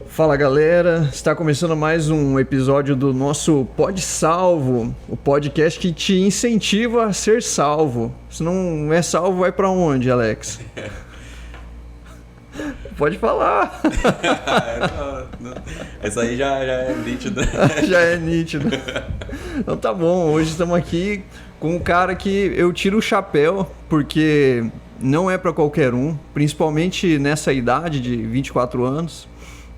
Fala galera, está começando mais um episódio do nosso Pod Salvo, o podcast que te incentiva a ser salvo. Se não é salvo, vai pra onde, Alex? Pode falar. Não. Essa aí já é nítida. Já é nítido. Então tá bom, hoje estamos aqui com um cara que eu tiro o chapéu, porque não é pra qualquer um, principalmente nessa idade de 24 anos,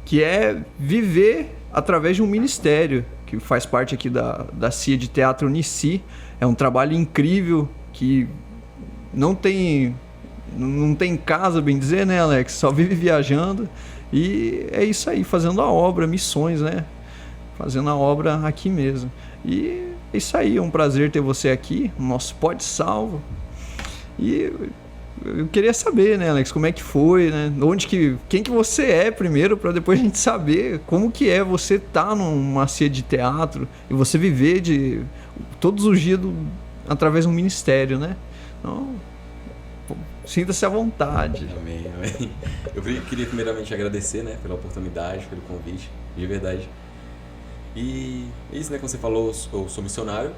que é viver através de um ministério, que faz parte aqui da CIA de Teatro Unici. É um trabalho incrível que não tem casa, bem dizer, né, Alex? Só vive viajando e é isso aí, fazendo a obra, missões, né? Fazendo a obra aqui mesmo. E é isso aí, é um prazer ter você aqui, no nosso Pod Salvo. E eu queria saber, né, Alex, como é que foi, né? Quem que você é primeiro, para depois a gente saber como que é você estar numa CIA de teatro e você viver todos os dias através de um ministério, né? Então, sinta-se à vontade. Amém. Eu queria primeiramente agradecer, né, pela oportunidade, pelo convite, de verdade. E é isso, né, como você falou, eu sou missionário.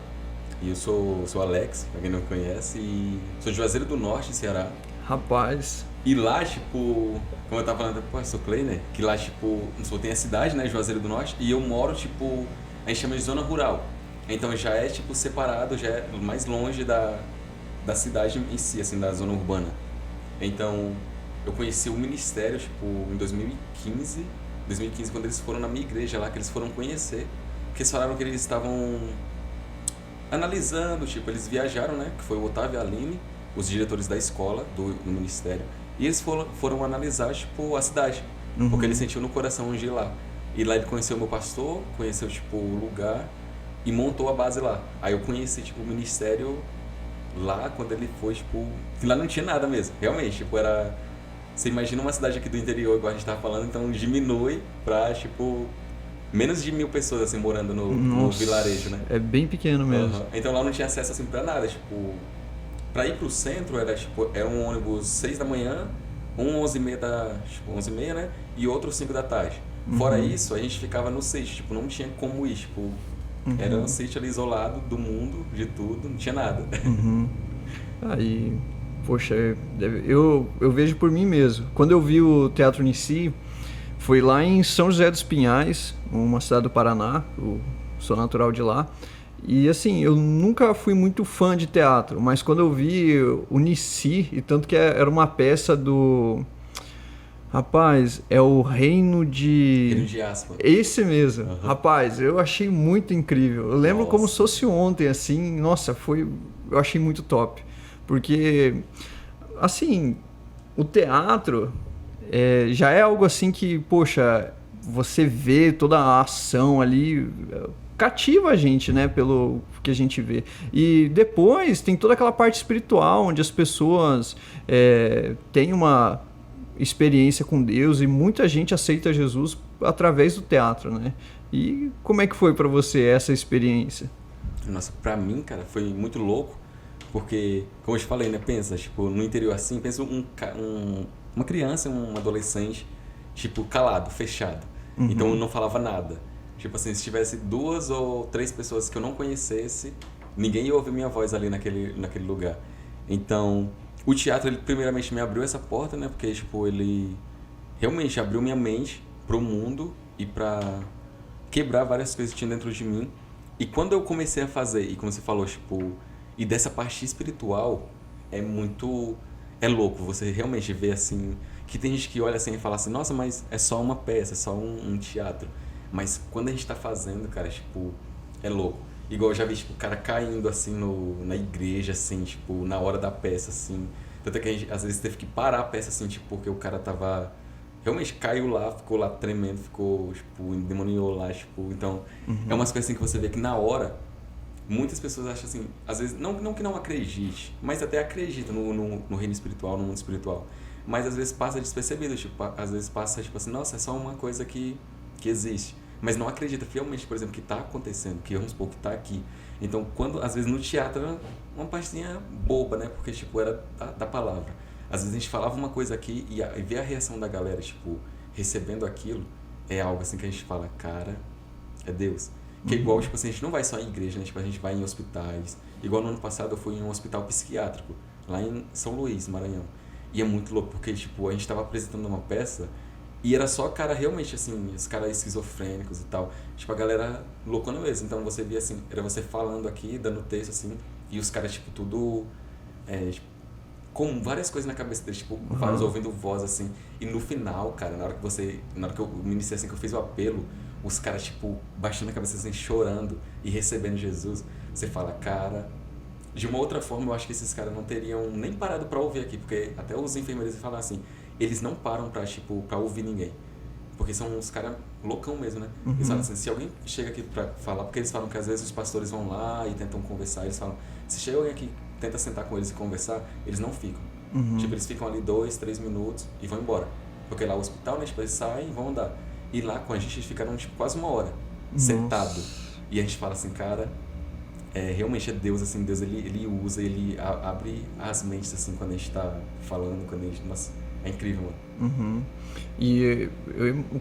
E eu sou Alex, pra quem não conhece, e sou de Juazeiro do Norte, Ceará. Rapaz. E lá, tipo, como eu tava falando, eu sou Clay, né? Que lá, tipo, só tem a cidade, né, Juazeiro do Norte, e eu moro, tipo, a gente chama de zona rural. Então já é, tipo, separado, já é mais longe da cidade em si, assim, da zona urbana. Então, eu conheci o ministério, tipo, em 2015, quando eles foram na minha igreja lá, que eles foram conhecer, porque eles falaram que eles estavam analisando, tipo, eles viajaram, né, que foi o Otávio e a Aline, os diretores da escola, do ministério, e eles foram analisar, tipo, a cidade, porque ele sentiu no coração de ir lá. E lá ele conheceu o meu pastor, conheceu, tipo, o lugar e montou a base lá. Aí eu conheci, tipo, o ministério lá quando ele foi, tipo, que lá não tinha nada mesmo, realmente, tipo, era... Você imagina uma cidade aqui do interior, igual a gente tava falando, então diminui pra, tipo, menos de 1.000 pessoas, assim, morando no vilarejo, né? É bem pequeno mesmo. Então lá não tinha acesso, assim, pra nada, tipo... Pra ir pro centro, era um ônibus 6 da manhã, 11h30, né? E outro 5 da tarde. Fora isso, a gente ficava no sítio, tipo, não tinha como ir, tipo... Era um sítio ali isolado do mundo, de tudo, não tinha nada. Aí, poxa, eu vejo por mim mesmo. Quando eu vi o Teatro Unici, foi lá em São José dos Pinhais, uma cidade do Paraná, eu sou natural de lá. E assim, eu nunca fui muito fã de teatro, mas quando eu vi o Unici, e tanto que era uma peça do... Rapaz, é o Reino de Aspa. Esse mesmo. Rapaz, eu achei muito incrível. Eu lembro como se fosse ontem, assim. Nossa, eu achei muito top. Porque, assim, o teatro já é algo assim que, poxa, você vê toda a ação ali, cativa a gente, né, pelo que a gente vê. E depois tem toda aquela parte espiritual, onde as pessoas têm uma experiência com Deus e muita gente aceita Jesus através do teatro, né? E como é que foi pra você essa experiência? Nossa, pra mim, cara, foi muito louco, porque, como eu te falei, né, pensa, tipo, no interior assim, pensa uma criança, um adolescente, tipo, calado, fechado. Então eu não falava nada. Tipo assim, se tivesse 2 ou 3 pessoas que eu não conhecesse, ninguém ia ouvir minha voz ali naquele lugar. Então, o teatro, ele primeiramente me abriu essa porta, né? Porque, tipo, ele realmente abriu minha mente pro mundo e pra quebrar várias coisas que tinha dentro de mim. E quando eu comecei a fazer, e como você falou, tipo, e dessa parte espiritual, é louco você realmente ver, assim, que tem gente que olha assim e fala assim, nossa, mas é só uma peça, é só um teatro. Mas quando a gente tá fazendo, cara, tipo, é louco. Igual eu já vi, tipo, o cara caindo, assim, na igreja, assim, tipo, na hora da peça, assim. Tanto é que a gente, às vezes, teve que parar a peça, assim, tipo, porque o cara tava... Realmente caiu lá, ficou lá tremendo, tipo, endemoniou lá, tipo... Então, é umas coisas, assim, que você vê que na hora, muitas pessoas acham, assim... Às vezes, não que não acredite, mas até acredita no reino espiritual, no mundo espiritual. Mas, às vezes, passa despercebido, tipo, às vezes passa, tipo assim, nossa, é só uma coisa que existe. Mas não acredita fielmente, por exemplo, que está acontecendo, que vamos supor que está aqui. Então, às vezes no teatro era uma partezinha boba, né? Porque, tipo, era da palavra. Às vezes a gente falava uma coisa aqui e ver a reação da galera, tipo, recebendo aquilo, é algo assim que a gente fala, cara, é Deus. Que é igual, tipo assim, a gente não vai só em igreja, né? Tipo, a gente vai em hospitais. Igual no ano passado eu fui em um hospital psiquiátrico, lá em São Luís, Maranhão. E é muito louco, porque, tipo, a gente tava apresentando uma peça e era só cara realmente, assim, os caras esquizofrênicos e tal. Tipo, a galera loucona mesmo. Então você via, assim, era você falando aqui, dando texto, assim, e os caras, tipo, tudo... tipo, com várias coisas na cabeça deles, tipo, vários ouvindo voz, assim. E no final, cara, na hora que eu iniciei, assim, que eu fiz o apelo, os caras, tipo, baixando a cabeça, assim, chorando e recebendo Jesus. Você fala, cara... De uma outra forma, eu acho que esses caras não teriam nem parado pra ouvir aqui, porque até os enfermeiros falam assim, eles não param pra, tipo, pra ouvir ninguém. Porque são uns caras loucão mesmo, né? Eles falam assim, se alguém chega aqui pra falar, porque eles falam que às vezes os pastores vão lá e tentam conversar, eles falam, se chega alguém aqui e tenta sentar com eles e conversar, eles não ficam. Tipo, eles ficam ali 2, 3 minutos e vão embora. Porque lá o hospital, né, tipo, eles saem e vão andar. E lá com a gente, eles ficaram, tipo, quase uma hora, sentado. E a gente fala assim, cara... realmente é Deus, assim, Deus ele usa, ele abre as mentes, assim, quando a gente tá falando, quando a gente... Nossa, é incrível, mano. E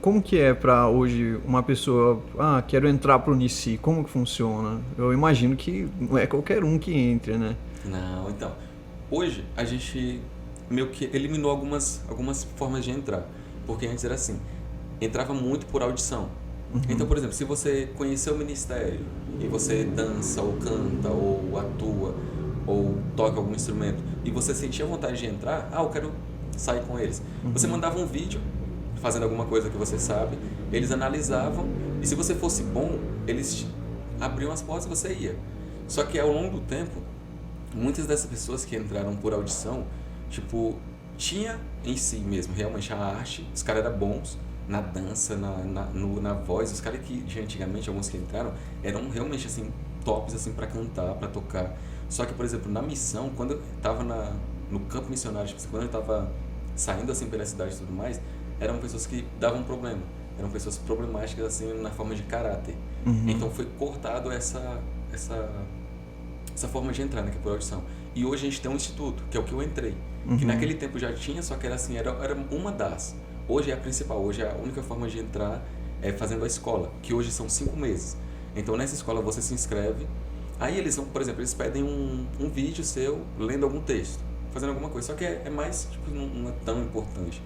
como que é pra hoje uma pessoa, quero entrar pro Unici, como que funciona? Eu imagino que não é qualquer um que entre, né? Não, então, hoje a gente meio que eliminou algumas formas de entrar, porque antes era assim, entrava muito por audição. Então, por exemplo, se você conheceu o ministério e você dança ou canta ou atua ou toca algum instrumento e você sentia vontade de entrar, eu quero sair com eles. Você mandava um vídeo fazendo alguma coisa que você sabe, eles analisavam e se você fosse bom, eles abriam as portas e você ia. Só que ao longo do tempo, muitas dessas pessoas que entraram por audição, tipo, tinha em si mesmo realmente a arte, os caras eram bons na dança, na voz, os caras que de antigamente, alguns que entraram, eram realmente assim, tops assim, para cantar, para tocar. Só que, por exemplo, na missão, quando eu tava no campo missionário, tipo, quando eu tava saindo assim pela cidade e tudo mais, eram pessoas que davam problema, eram pessoas problemáticas assim na forma de caráter. Então foi cortado essa forma de entrar, né, que é por audição. E hoje a gente tem um instituto, que é o que eu entrei, que naquele tempo já tinha, só que era assim, era uma das. Hoje é a principal, hoje é a única forma de entrar é fazendo a escola, que hoje são 5 meses. Então nessa escola você se inscreve, aí eles vão, por exemplo, eles pedem um vídeo seu lendo algum texto, fazendo alguma coisa, só que é mais, tipo, não é tão importante.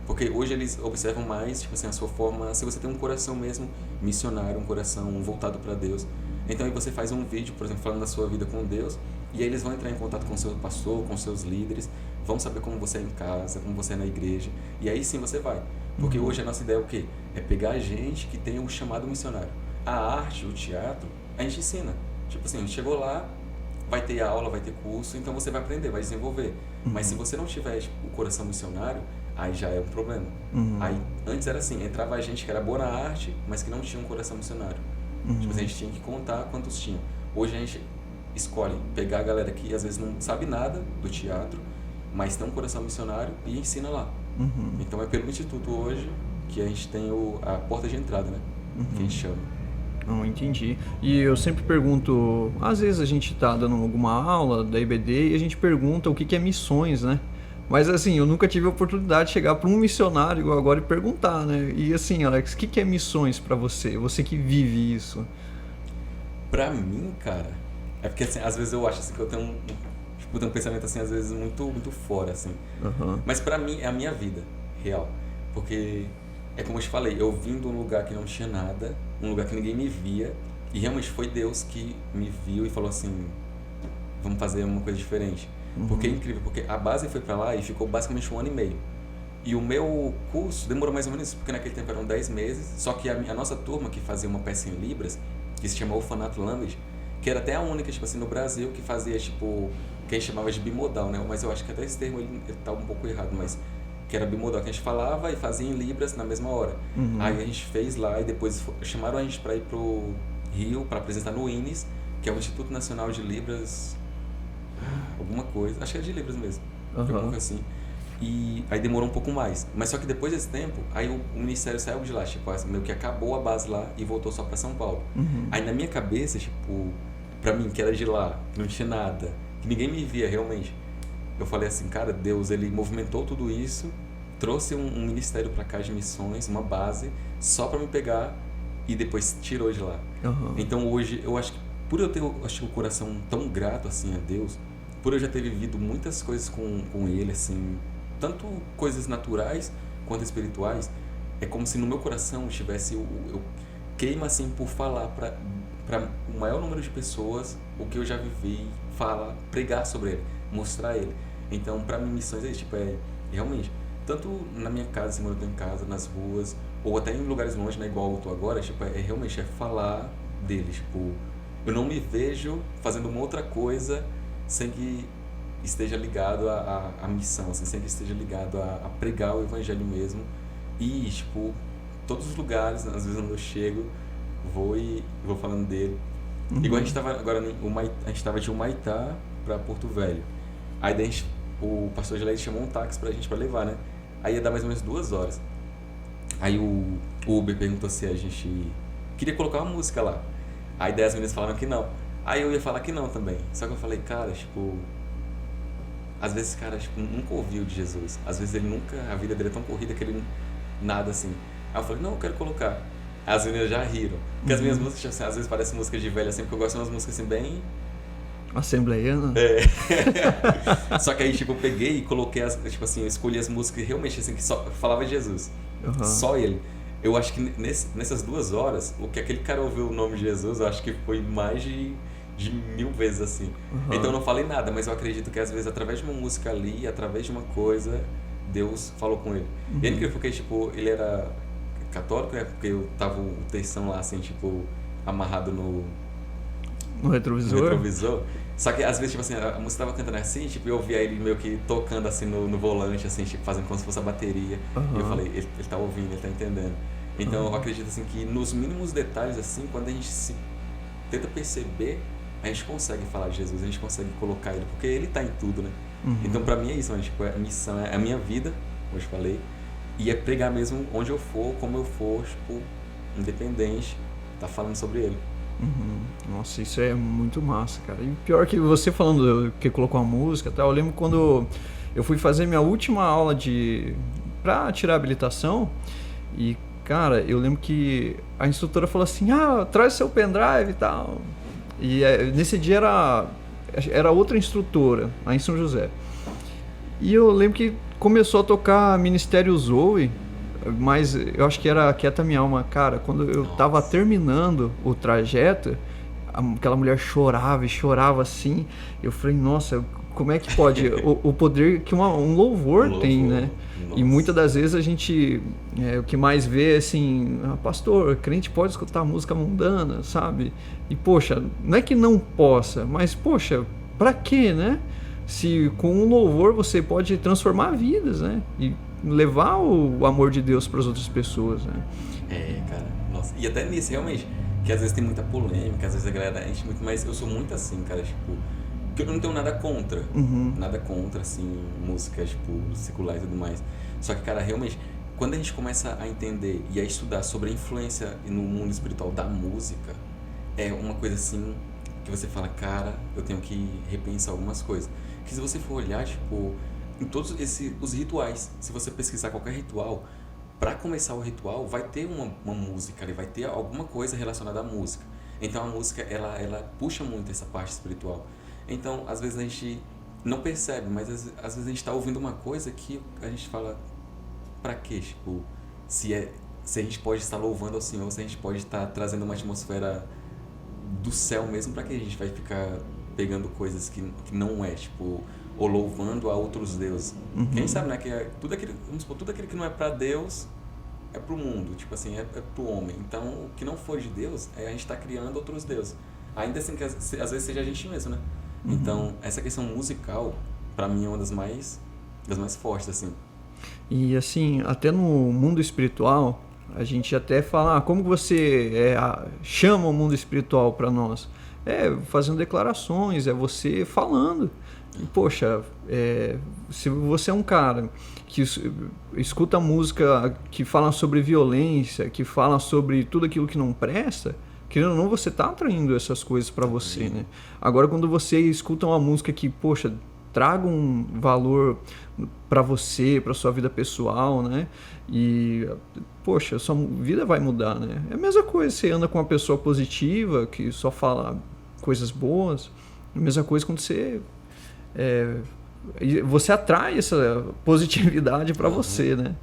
Porque hoje eles observam mais, tipo assim, a sua forma, se você tem um coração mesmo missionário, um coração voltado para Deus. Então aí você faz um vídeo, por exemplo, falando da sua vida com Deus, e aí eles vão entrar em contato com o seu pastor, com seus líderes, vão saber como você é em casa, como você é na igreja, e aí sim você vai. Porque hoje a nossa ideia é o quê? É pegar a gente que tem um chamado missionário. A arte, o teatro, a gente ensina. Tipo assim, a gente chegou lá, vai ter aula, vai ter curso, então você vai aprender, vai desenvolver. Mas se você não tiver tipo, o coração missionário, aí já é um problema. Aí antes era assim, entrava a gente que era boa na arte, mas que não tinha um coração missionário. Tipo assim, a gente tinha que contar quantos tinham. Hoje a gente escolhe pegar a galera que às vezes não sabe nada do teatro, mas tem um coração missionário e ensina lá. Então é pelo Instituto hoje que a gente tem a porta de entrada, né? Que a gente chama. Não, entendi. E eu sempre pergunto, às vezes a gente tá dando alguma aula da IBD e a gente pergunta o que é missões, né? Mas assim, eu nunca tive a oportunidade de chegar para um missionário igual agora e perguntar, né? E assim, Alex, o que é missões para você? Você que vive isso. Pra mim, cara, é porque assim, às vezes eu acho assim, que eu tenho um pensamento assim, às vezes muito fora, assim. Mas pra mim é a minha vida real. Porque é como eu te falei, eu vim de um lugar que não tinha nada, um lugar que ninguém me via, e realmente foi Deus que me viu e falou assim, vamos fazer uma coisa diferente. Porque é incrível, porque a base foi pra lá e ficou basicamente 1 ano e meio. E o meu curso demorou mais ou menos isso, porque naquele tempo eram 10 meses, só que a nossa turma que fazia uma peça em Libras, que se chama Orfanato Language, que era até a única, tipo assim, no Brasil que fazia, tipo, que a gente chamava de bimodal, né? Mas eu acho que até esse termo ele tá um pouco errado, mas que era bimodal, que a gente falava e fazia em Libras na mesma hora. Aí a gente fez lá e depois chamaram a gente pra ir pro Rio, pra apresentar no INES, que é o Instituto Nacional de Libras, alguma coisa, acho que é de Libras mesmo, foi um pouco assim. E aí demorou um pouco mais, mas só que depois desse tempo, aí o Ministério saiu de lá, tipo, meio que acabou a base lá e voltou só pra São Paulo. Aí na minha cabeça, tipo, pra mim que era de lá, que não tinha nada, que ninguém me via realmente, eu falei assim, cara, Deus, ele movimentou tudo isso, trouxe um ministério pra cá de missões, uma base, só pra me pegar e depois tirou de lá. Aham. Então hoje, eu acho que por eu ter, eu acho que o coração tão grato assim a Deus, por eu já ter vivido muitas coisas com ele, assim, tanto coisas naturais quanto espirituais, é como se no meu coração estivesse, eu queima assim por falar para o maior número de pessoas o que eu já vivi, falar, pregar sobre ele, mostrar ele. Então, para mim, missões é isso, tipo, é realmente, tanto na minha casa, assim, quando eu tô em casa, nas ruas, ou até em lugares longe, né, igual eu tô agora, tipo, realmente falar dele, tipo, eu não me vejo fazendo uma outra coisa sem que esteja ligado à missão, assim, sem que esteja ligado a pregar o evangelho mesmo. E, tipo, todos os lugares, às vezes quando eu chego, vou falando dele. Igual a gente tava agora, a gente tava de Humaitá pra Porto Velho. Aí daí o pastor Gilead chamou um táxi pra gente pra levar, né? Aí ia dar mais ou menos 2 horas. Aí o Uber perguntou se a gente queria colocar uma música lá. Aí 10 meninas falaram que não. Aí eu ia falar que não também. Só que eu falei, cara, tipo, às vezes esse cara, tipo, nunca ouviu de Jesus. Às vezes ele nunca, a vida dele é tão corrida que ele nada assim. Aí eu falei, não, eu quero colocar. Aí as meninas já riram. Porque as minhas músicas, assim, às vezes parecem músicas de velho, assim, porque eu gosto de umas músicas assim bem... Assembleiana? É. Só que aí, tipo, eu peguei e coloquei, tipo assim, eu escolhi as músicas realmente, assim, que só falava de Jesus. Uhum. Só ele. Eu acho que nessas 2 horas, o que aquele cara ouviu o nome de Jesus, eu acho que foi mais de 1000 vezes, assim. Então eu não falei nada, mas eu acredito que às vezes através de uma música ali, através de uma coisa, Deus falou com ele. E é incrível porque, tipo, ele era católico, né? Porque eu tava o terção lá, assim, tipo, amarrado no retrovisor. Só que às vezes, tipo assim, a música tava cantando assim, tipo, eu ouvia ele meio que tocando assim no volante, assim, tipo, fazendo como se fosse a bateria. E eu falei, ele tá ouvindo, ele tá entendendo. Então eu acredito assim que nos mínimos detalhes, assim, quando a gente se tenta perceber, a gente consegue falar de Jesus, a gente consegue colocar ele, porque ele tá em tudo, né? Então pra mim é isso, né? Tipo, a missão é a minha vida, como eu te falei, e é pregar mesmo onde eu for, como eu for, tipo, independente, tá falando sobre ele. Nossa, isso é muito massa, cara. E pior que você falando que colocou a música, tá? Eu lembro quando eu fui fazer minha última aula pra tirar a habilitação e, cara, eu lembro que a instrutora falou assim, traz seu pendrive e tal. E nesse dia era outra instrutora, lá em São José. E eu lembro que começou a tocar Ministério Zoe, mas eu acho que era Quieta Minha Alma. Cara, quando eu tava terminando o trajeto, aquela mulher chorava e chorava assim. Eu falei, nossa, como é que pode? o poder que um louvor tem, né? Nossa. E muitas das vezes a gente, o que mais vê é assim, pastor, crente pode escutar música mundana, sabe? E poxa, não é que não possa, mas poxa, pra quê, né? Se com um louvor você pode transformar vidas, né? E levar o amor de Deus para as outras pessoas, né? Cara, nossa. E até nisso, realmente, que às vezes tem muita polêmica, às vezes a galera enche muito, mas eu sou muito assim, cara, tipo, que eu não tenho nada contra, assim, música, tipo, secular e tudo mais. Só que, cara, realmente, quando a gente começa a entender e a estudar sobre a influência no mundo espiritual da música, é uma coisa assim, que você fala, cara, eu tenho que repensar algumas coisas. Que se você for olhar, tipo, em todos os rituais, se você pesquisar qualquer ritual, para começar o ritual vai ter uma música ali, vai ter alguma coisa relacionada à música. Então a música ela puxa muito essa parte espiritual. Então às vezes a gente não percebe, mas às vezes a gente está ouvindo uma coisa que a gente fala, para quê? Tipo, se a gente pode estar louvando ao Senhor, se a gente pode estar trazendo uma atmosfera do céu mesmo, para que a gente vai ficar pegando coisas que não é, tipo, ou louvando a outros deuses. Quem sabe, né, que tudo aquilo que não é para Deus é pro mundo, tipo assim, é pro homem. Então, o que não for de Deus, a gente tá criando outros deuses. Ainda assim que às vezes seja a gente mesmo, né? Então, essa questão musical, para mim, é uma das mais fortes, assim. E assim, até no mundo espiritual, a gente até fala, como você chama o mundo espiritual para nós? Fazendo declarações, você falando. E, poxa, se você é um cara que escuta música que fala sobre violência, que fala sobre tudo aquilo que não presta, querendo ou não, você está atraindo essas coisas para você, né? Agora, quando você escuta uma música que, poxa, tragam um valor para você, para sua vida pessoal, né? E, poxa, sua vida vai mudar, né? É a mesma coisa, você anda com uma pessoa positiva, que só fala coisas boas, a mesma coisa quando você atrai essa positividade para você, né?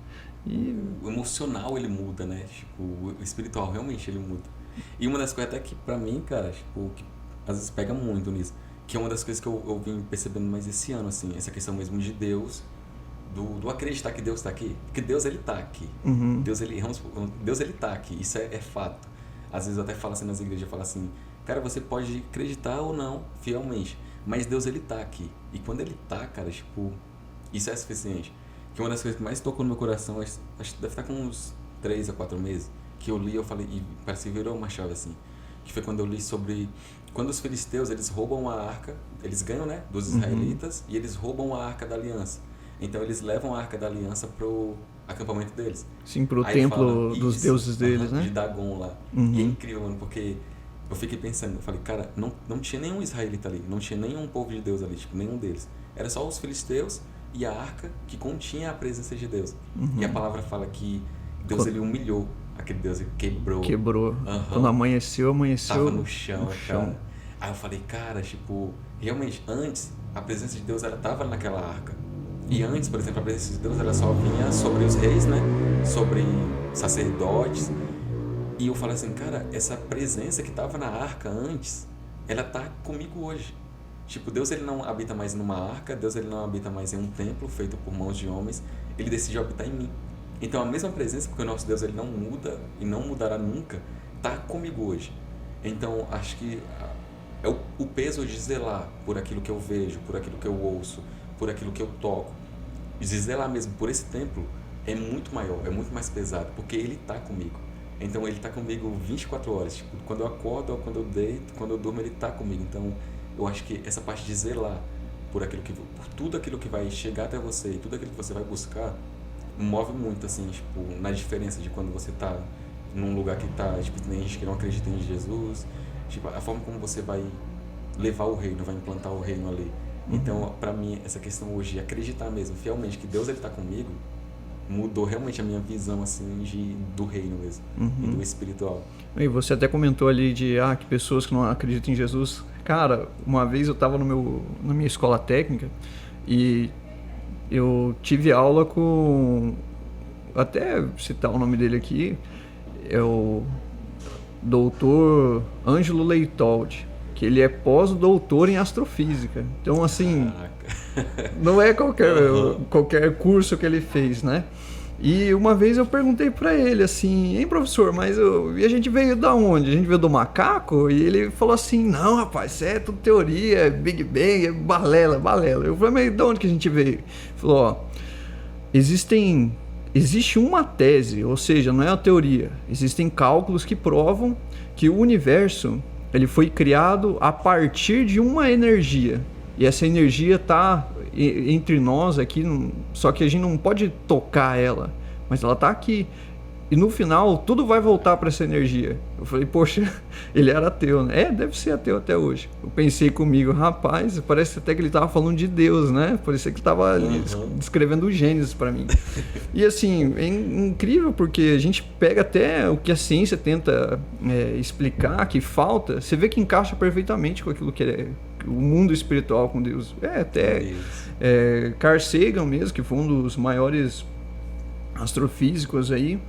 E o emocional ele muda, né? Tipo, o espiritual realmente ele muda. E uma das coisas até que pra mim, cara, tipo, que às vezes pega muito nisso, que é uma das coisas que eu vim percebendo mais esse ano, assim, essa questão mesmo de Deus, do acreditar que Deus tá aqui. Porque Deus ele tá aqui. Deus ele tá aqui, isso é fato. Às vezes eu até falo assim nas igrejas, eu falo assim, cara, você pode acreditar ou não, fielmente, mas Deus ele tá aqui. E quando ele tá, cara, tipo, isso é suficiente. Que uma das coisas que mais tocou no meu coração, acho que deve estar com uns 3 a 4 meses, que eu li, eu falei, e parece que virou uma chave assim, que foi quando eu li sobre, quando os filisteus, eles roubam a arca, eles ganham, né, dos israelitas, e eles roubam a arca da aliança. Então eles levam a arca da aliança pro acampamento deles. Sim, pro templo dos deuses deles, né? De Dagon lá. E é incrível, mano, porque eu fiquei pensando, eu falei, cara, não tinha nenhum israelita ali, não tinha nenhum povo de Deus ali, tipo, nenhum deles. Era só os filisteus e a arca que continha a presença de Deus. E a palavra fala que Deus ele humilhou aquele Deus, ele quebrou. Quando amanheceu tava no chão, cara. Aí eu falei, cara, tipo, realmente antes a presença de Deus ela tava naquela arca. E antes, por exemplo, a presença de Deus ela só vinha sobre os reis, né? Sobre sacerdotes. E eu falei assim, cara, essa presença que tava na arca antes, ela tá comigo hoje. Tipo, Deus ele não habita mais numa arca, Deus ele não habita mais em um templo feito por mãos de homens, ele decidiu habitar em mim. Então a mesma presença, porque o nosso Deus ele não muda e não mudará nunca, tá comigo hoje. Então acho que é o peso de zelar por aquilo que eu vejo, por aquilo que eu ouço, por aquilo que eu toco, de zelar mesmo por esse templo é muito maior, é muito mais pesado, porque ele tá comigo. Então ele tá comigo 24 horas, tipo, quando eu acordo, quando eu deito, quando eu durmo, ele tá comigo. Então eu acho que essa parte de zelar por tudo aquilo que vai chegar até você e tudo aquilo que você vai buscar move muito, assim, tipo, na diferença de quando você tá num lugar que tá, tipo, tem gente que não acredita em Jesus, tipo, a forma como você vai levar o reino, vai implantar o reino ali. Então, pra mim, essa questão hoje, acreditar mesmo, fielmente, que Deus ele tá comigo, mudou realmente a minha visão, assim, do reino mesmo, e do espiritual. E você até comentou ali que pessoas que não acreditam em Jesus. Cara, uma vez eu estava na minha escola técnica e eu tive aula com, até citar o nome dele aqui, é o doutor Ângelo Leitoldi, que ele é pós-doutor em astrofísica. Então, assim, não é qualquer curso que ele fez, né? E uma vez eu perguntei pra ele assim, hein, professor, mas e a gente veio da onde? A gente veio do macaco? E ele falou assim, não, rapaz, isso é tudo teoria, é Big Bang, é balela. Eu falei, mas de onde que a gente veio? Ele falou, ó, existe uma tese, ou seja, não é uma teoria, existem cálculos que provam que o universo ele foi criado a partir de uma energia. E essa energia está entre nós aqui, só que a gente não pode tocar ela, mas ela está aqui. E no final, tudo vai voltar para essa energia. Eu falei, poxa, ele era ateu, né? Deve ser ateu até hoje. Eu pensei comigo, rapaz, parece até que ele estava falando de Deus, né? Parecia que ele estava descrevendo o Gênesis para mim. E assim, é incrível porque a gente pega até o que a ciência tenta explicar, que falta, você vê que encaixa perfeitamente com aquilo que é o mundo espiritual com Deus. Carl Sagan mesmo, que foi um dos maiores astrofísicos aí.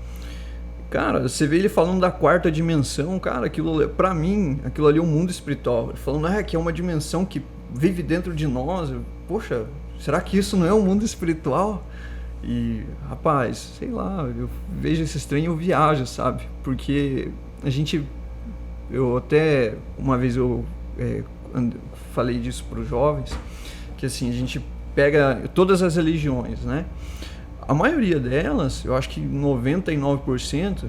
Cara, você vê ele falando da quarta dimensão, cara, pra mim, aquilo ali é um mundo espiritual. Ele falando, que é uma dimensão que vive dentro de nós. Poxa, será que isso não é um mundo espiritual? E, rapaz, sei lá, eu vejo esse trem e eu viajo, sabe? Porque eu até, uma vez eu falei disso para os jovens, que assim, a gente pega todas as religiões, né? A maioria delas, eu acho que 99%,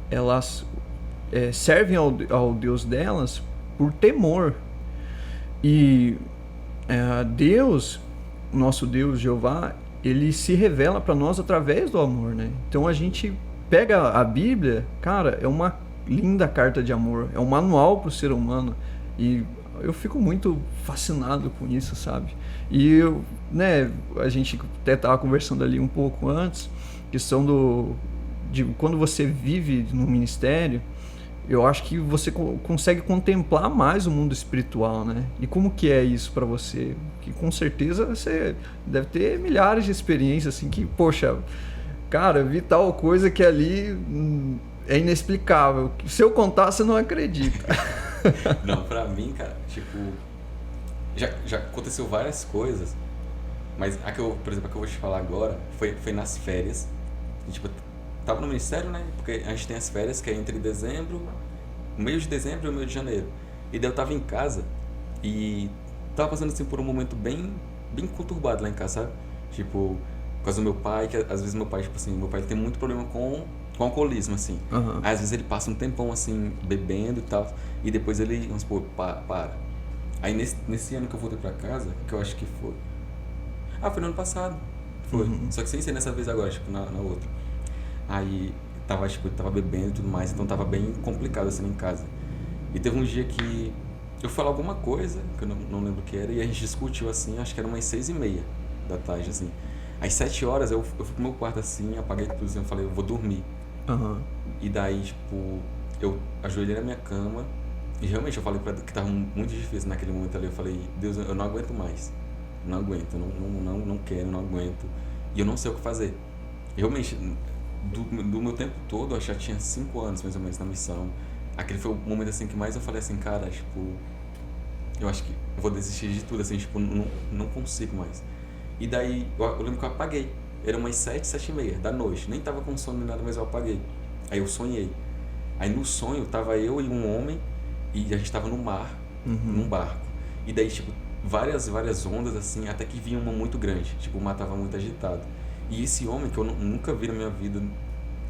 elas servem ao Deus delas por temor. E Deus, nosso Deus Jeová, ele se revela para nós através do amor, né? Então a gente pega a Bíblia, cara, é uma linda carta de amor, é um manual para o ser humano. E eu fico muito fascinado com isso, sabe? E eu, né, a gente até tava conversando ali um pouco antes, questão de quando você vive no ministério, eu acho que você consegue contemplar mais o mundo espiritual, né? E como que é isso pra você? Que com certeza você deve ter milhares de experiências assim que, poxa, cara, eu vi tal coisa que ali é inexplicável. Se eu contar, você não acredita. Não, pra mim, cara, tipo, já aconteceu várias coisas, mas a que eu, por exemplo, a que eu vou te falar agora foi nas férias. E, tipo, tava no ministério, né? Porque a gente tem as férias que é entre dezembro, meio de dezembro e o meio de janeiro. E daí eu tava em casa e tava passando assim por um momento bem conturbado lá em casa, sabe? Tipo, por causa do meu pai, que às vezes meu pai, tipo assim, meu pai tem muito problema com alcoolismo, assim. Aham. Aí, às vezes ele passa um tempão assim, bebendo e tal, e depois ele, vamos supor, para. Aí nesse ano que eu voltei pra casa, que eu acho que foi. Ah, foi no ano passado. Foi. Só que sem ser nessa vez agora, tipo, na outra. Aí tava bebendo e tudo mais, então tava bem complicado assim em casa. E teve um dia que eu falei alguma coisa, que eu não lembro o que era, e a gente discutiu assim, acho que era umas 6:30 da tarde, assim. Às 7 horas eu fui pro meu quarto assim, apaguei tudo assim, eu falei, eu vou dormir. Aham. E daí, tipo, eu ajoelhei na minha cama e realmente eu falei pra Deus que tava muito difícil naquele momento ali. Eu falei, Deus, eu não aguento mais. Não aguento, não quero, não aguento. E eu não sei o que fazer. Realmente, do meu tempo todo, eu já tinha 5 anos mais ou menos na missão. Aquele foi o momento assim que mais eu falei assim, cara, tipo, eu acho que eu vou desistir de tudo, assim, tipo, não consigo mais. E daí, eu lembro que eu apaguei. Era umas 7:30 da noite. Nem tava com sono nem nada, mas eu apaguei. Aí eu sonhei. Aí no sonho, tava eu e um homem e a gente tava no mar, num barco. E daí, tipo, várias ondas, assim, até que vinha uma muito grande. Tipo, o mar tava muito agitado. E esse homem, que eu nunca vi na minha vida,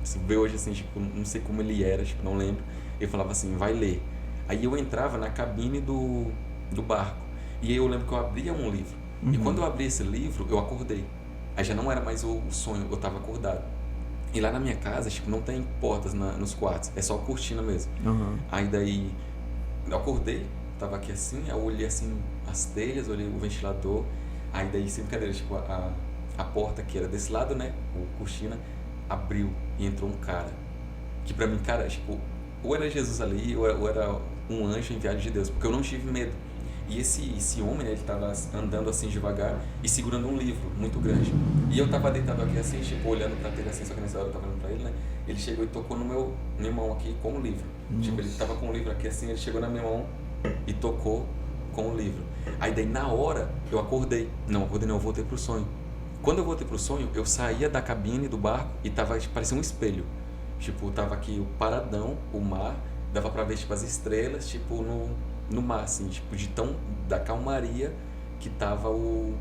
assim, ver hoje, assim, tipo, não sei como ele era, tipo, não lembro. Ele falava assim, vai ler. Aí eu entrava na cabine do barco. E aí eu lembro que eu abria um livro. E quando eu abri esse livro, eu acordei. Aí já não era mais o sonho, eu tava acordado. E lá na minha casa, tipo, não tem portas nos quartos, é só cortina mesmo. Aham. Aí daí, eu acordei, tava aqui assim, aí eu olhei assim as telhas, olhei o ventilador. Aí daí, sem brincadeira, tipo, a porta que era desse lado, né, o cortina, abriu e entrou um cara. Que pra mim, cara, tipo, ou era Jesus ali, ou era um anjo enviado de Deus, porque eu não tive medo. E esse homem, né, ele tava andando assim devagar e segurando um livro muito grande. E eu tava deitado aqui assim, tipo, olhando pra ele assim, só que nessa hora eu tava olhando pra ele, né? Ele chegou e tocou no minha mão aqui com o livro. Nossa. Tipo, ele tava com o livro aqui assim, ele chegou na minha mão e tocou com o livro. Aí daí na hora eu acordei. Não, eu voltei pro sonho. Quando eu voltei pro sonho, eu saía da cabine do barco e tava, tipo, parecia um espelho. Tipo, tava aqui o paradão, o mar, dava pra ver, tipo, as estrelas, tipo, no mar, assim, tipo, da calmaria que tava o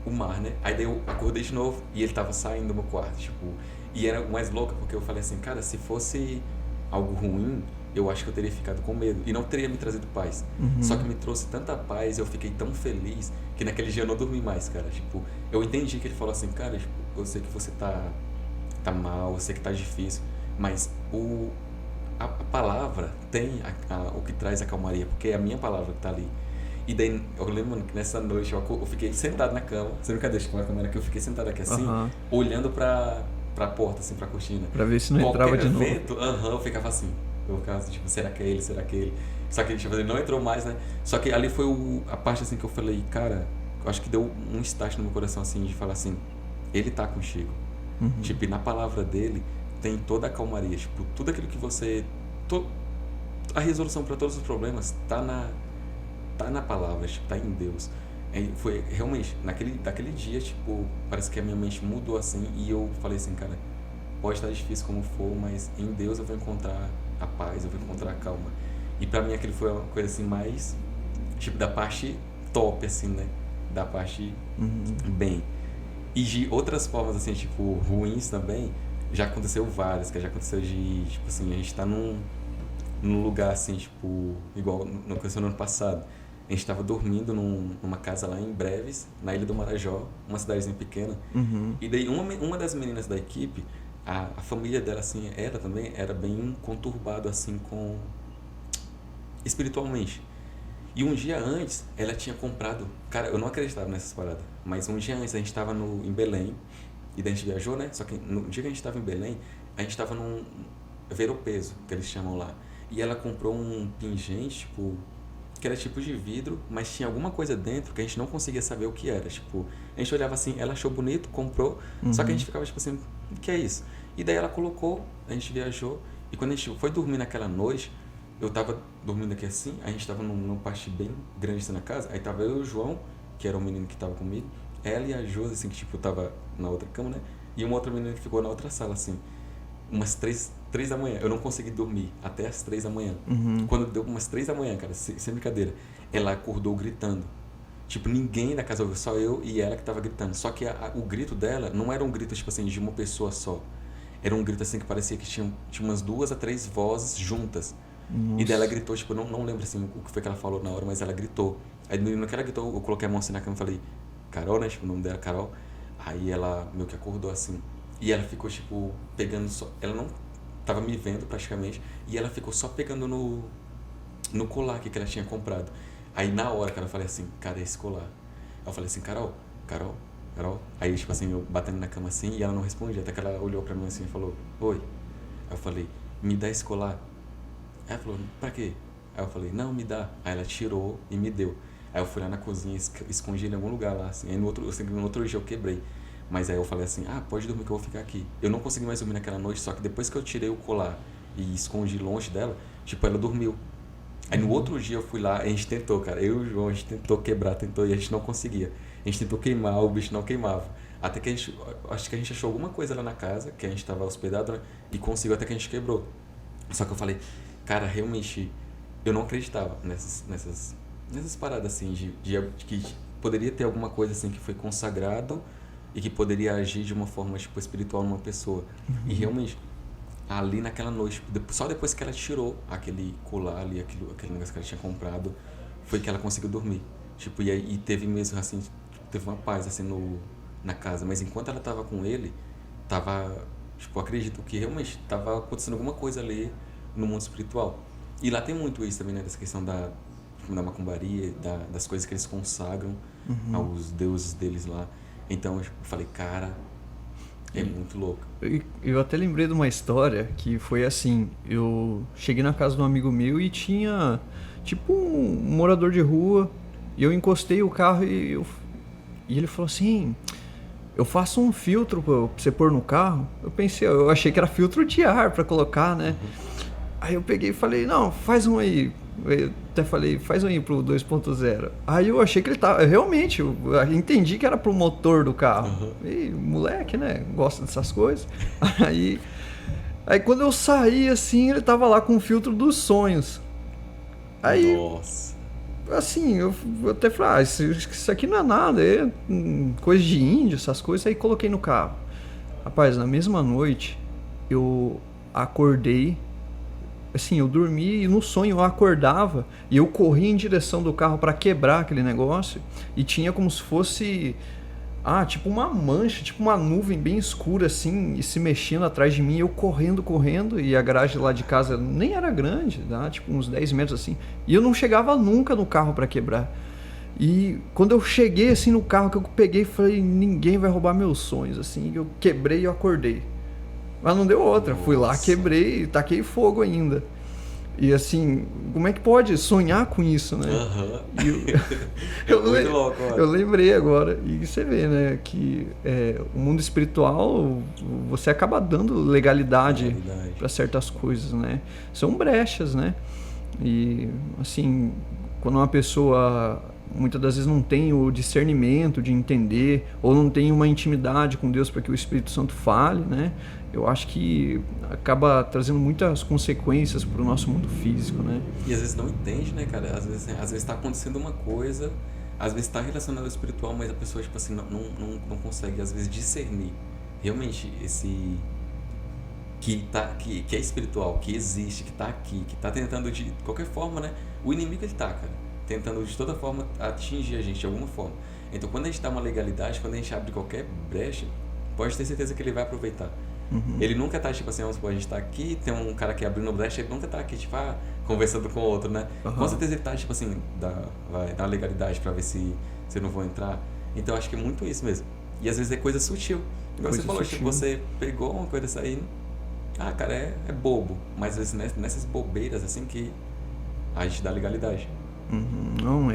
mar, né? Aí daí eu acordei de novo e ele tava saindo do meu quarto, tipo, e era mais louca porque eu falei assim, cara, se fosse algo ruim, eu acho que eu teria ficado com medo e não teria me trazido paz. Só que me trouxe tanta paz, eu fiquei tão feliz que naquele dia eu não dormi mais, cara, tipo, eu entendi que ele falou assim, cara, tipo, eu sei que você tá mal, eu sei que tá difícil, mas a palavra tem o que traz a calmaria, porque é a minha palavra que tá ali. E daí, eu lembro, mano, que nessa noite eu fiquei sentado na cama, você nunca deixa com a câmera que eu fiquei sentado aqui assim, olhando pra porta, assim, pra cortina. Pra ver se não entrava de novo. Eu ficava assim, tipo, será que é ele, será que é ele? Só que, tipo, ele não entrou mais, né? Só que ali foi a parte, assim, que eu falei, cara, eu acho que deu um start no meu coração, assim, de falar assim, ele tá contigo. Tipo, e na palavra dele tem toda a calmaria, tipo, tudo aquilo que você... a resolução para todos os problemas tá na palavra, tipo, tá em Deus. Foi realmente, daquele dia, tipo, parece que a minha mente mudou assim e eu falei assim, cara, pode estar difícil como for, mas em Deus eu vou encontrar a paz, eu vou encontrar a calma. E pra mim aquele foi uma coisa assim mais, tipo, da parte top, assim, né? Da parte bem. E de outras formas, assim, tipo, ruins também, já aconteceu várias, que já aconteceu de, tipo assim, a gente tá num lugar, assim, tipo, igual no aconteceu no ano passado. A gente tava dormindo numa casa lá em Breves, na Ilha do Marajó, uma cidadezinha pequena. E daí uma das meninas da equipe, a família dela, assim, era bem conturbado, assim, espiritualmente. E um dia antes, ela tinha comprado... Cara, eu não acreditava nessas paradas. Mas um dia antes, a gente tava em Belém. E daí a gente viajou, né? Só que no dia que a gente tava em Belém, a gente tava num ver-o-peso, que eles chamam lá. E ela comprou um pingente, tipo... Que era tipo de vidro, mas tinha alguma coisa dentro que a gente não conseguia saber o que era. Tipo, a gente olhava assim, ela achou bonito, comprou. Só que a gente ficava tipo assim, o que é isso? E daí ela colocou, a gente viajou. E quando a gente foi dormir naquela noite... Eu tava dormindo aqui assim, a gente tava num parte bem grande assim na casa, aí tava eu e o João, que era o menino que tava comigo, ela e a Josi, assim, que tipo, tava na outra cama, né? E uma outra menina que ficou na outra sala, assim, umas 3 da manhã. Eu não consegui dormir até as 3 da manhã. Quando deu umas 3 da manhã, cara, sem brincadeira, ela acordou gritando. Tipo, ninguém da casa ouviu, só eu e ela que tava gritando. Só que o grito dela não era um grito, tipo assim, de uma pessoa só. Era um grito, assim, que parecia que tinha umas 2 a 3 vozes juntas. Nossa. E daí ela gritou, tipo, eu não lembro assim o que foi que ela falou na hora, mas ela gritou. Aí no que ela gritou, eu coloquei a mão assim na cama e falei, Carol, né? Tipo, o nome dela é Carol. Aí ela meio que acordou assim. E ela ficou, tipo, pegando só. Ela não tava me vendo praticamente. E ela ficou só pegando no colar que ela tinha comprado. Aí na hora que ela falei assim, cara, esse colar. Aí eu falei assim, Carol. Aí, tipo assim, eu batendo na cama assim e ela não respondia. Até que ela olhou pra mim assim e falou, oi. Aí eu falei, me dá esse colar. Aí ela falou, pra quê? Aí eu falei, não, me dá. Aí ela tirou e me deu. Aí eu fui lá na cozinha, escondi ele em algum lugar lá, assim. Aí no outro dia eu quebrei. Mas aí eu falei assim, pode dormir que eu vou ficar aqui. Eu não consegui mais dormir naquela noite, só que depois que eu tirei o colar e escondi longe dela, tipo, ela dormiu. Aí no outro dia eu fui lá, a gente tentou, cara. Eu e o João, a gente tentou quebrar, e a gente não conseguia. A gente tentou queimar, o bicho não queimava. Até que acho que a gente achou alguma coisa lá na casa, que a gente tava hospedado, né? E conseguiu até que a gente quebrou. Só que eu falei, cara, realmente, eu não acreditava nessas paradas, assim, de que poderia ter alguma coisa, assim, que foi consagrado e que poderia agir de uma forma, tipo, espiritual numa pessoa. E realmente, ali naquela noite, só depois que ela tirou aquele colar ali, aquele negócio que ela tinha comprado, foi que ela conseguiu dormir. Tipo, e teve mesmo, assim, teve uma paz, assim, na casa. Mas enquanto ela tava com ele, tipo, acredito que realmente tava acontecendo alguma coisa ali no mundo espiritual. E lá tem muito isso também, né? Dessa questão da macumbaria, das coisas que eles consagram aos deuses deles lá. Então, eu falei, cara, é muito louco. Eu até lembrei de uma história que foi assim, eu cheguei na casa de um amigo meu e tinha, tipo, um morador de rua, e eu encostei o carro e ele falou assim, eu faço um filtro pra você pôr no carro. Eu achei que era filtro de ar pra colocar, né? Aí eu peguei e falei, não, faz um aí. Eu até falei, faz um aí pro 2.0. Aí eu achei que ele tava... Realmente, eu entendi que era pro motor do carro. E moleque, né? Gosta dessas coisas. Aí quando eu saí, assim, ele tava lá com o filtro dos sonhos. Aí... Nossa. Assim, eu até falei, isso aqui não é nada, é coisa de índio, essas coisas. Aí coloquei no carro. Rapaz, na mesma noite, eu acordei. Assim, eu dormi e no sonho eu acordava e eu corri em direção do carro para quebrar aquele negócio e tinha como se fosse tipo uma mancha, tipo uma nuvem bem escura assim e se mexendo atrás de mim, eu correndo e a garagem lá de casa nem era grande, tipo uns 10 metros assim, e eu não chegava nunca no carro para quebrar. E quando eu cheguei assim no carro que eu peguei, falei, ninguém vai roubar meus sonhos, assim, eu quebrei e eu acordei. Mas não deu outra. Nossa. Fui lá, quebrei e taquei fogo ainda. E assim, como é que pode sonhar com isso, né? Muito louco, eu lembrei agora. E você vê, né? Que o mundo espiritual, você acaba dando legalidade para certas coisas, né? São brechas, né? E assim, quando uma pessoa muitas das vezes não tem o discernimento de entender ou não tem uma intimidade com Deus para que o Espírito Santo fale, né? Eu acho que acaba trazendo muitas consequências para o nosso mundo físico, né? E às vezes não entende, né, cara? Às vezes está acontecendo uma coisa, às vezes está relacionado ao espiritual, mas a pessoa, tipo assim, não consegue, às vezes, discernir realmente esse... que é espiritual, que existe, que está aqui, que está tentando de qualquer forma, né? O inimigo, ele tá, cara, tentando de toda forma atingir a gente de alguma forma. Então, quando a gente dá uma legalidade, quando a gente abre qualquer brecha, pode ter certeza que ele vai aproveitar. Ele nunca tá, tipo assim, vamos supor, a gente tá aqui, tem um cara que abrindo o Blast, ele nunca tá aqui, tipo, conversando com o outro, né? Com certeza ele tá, tipo assim, vai dar legalidade pra ver se eu não vou entrar. Então eu acho que é muito isso mesmo. E às vezes é coisa sutil. Igual você falou, tipo, você pegou uma coisa dessa aí, cara, é bobo. Mas às vezes nessas bobeiras, assim, que a gente dá legalidade. Não,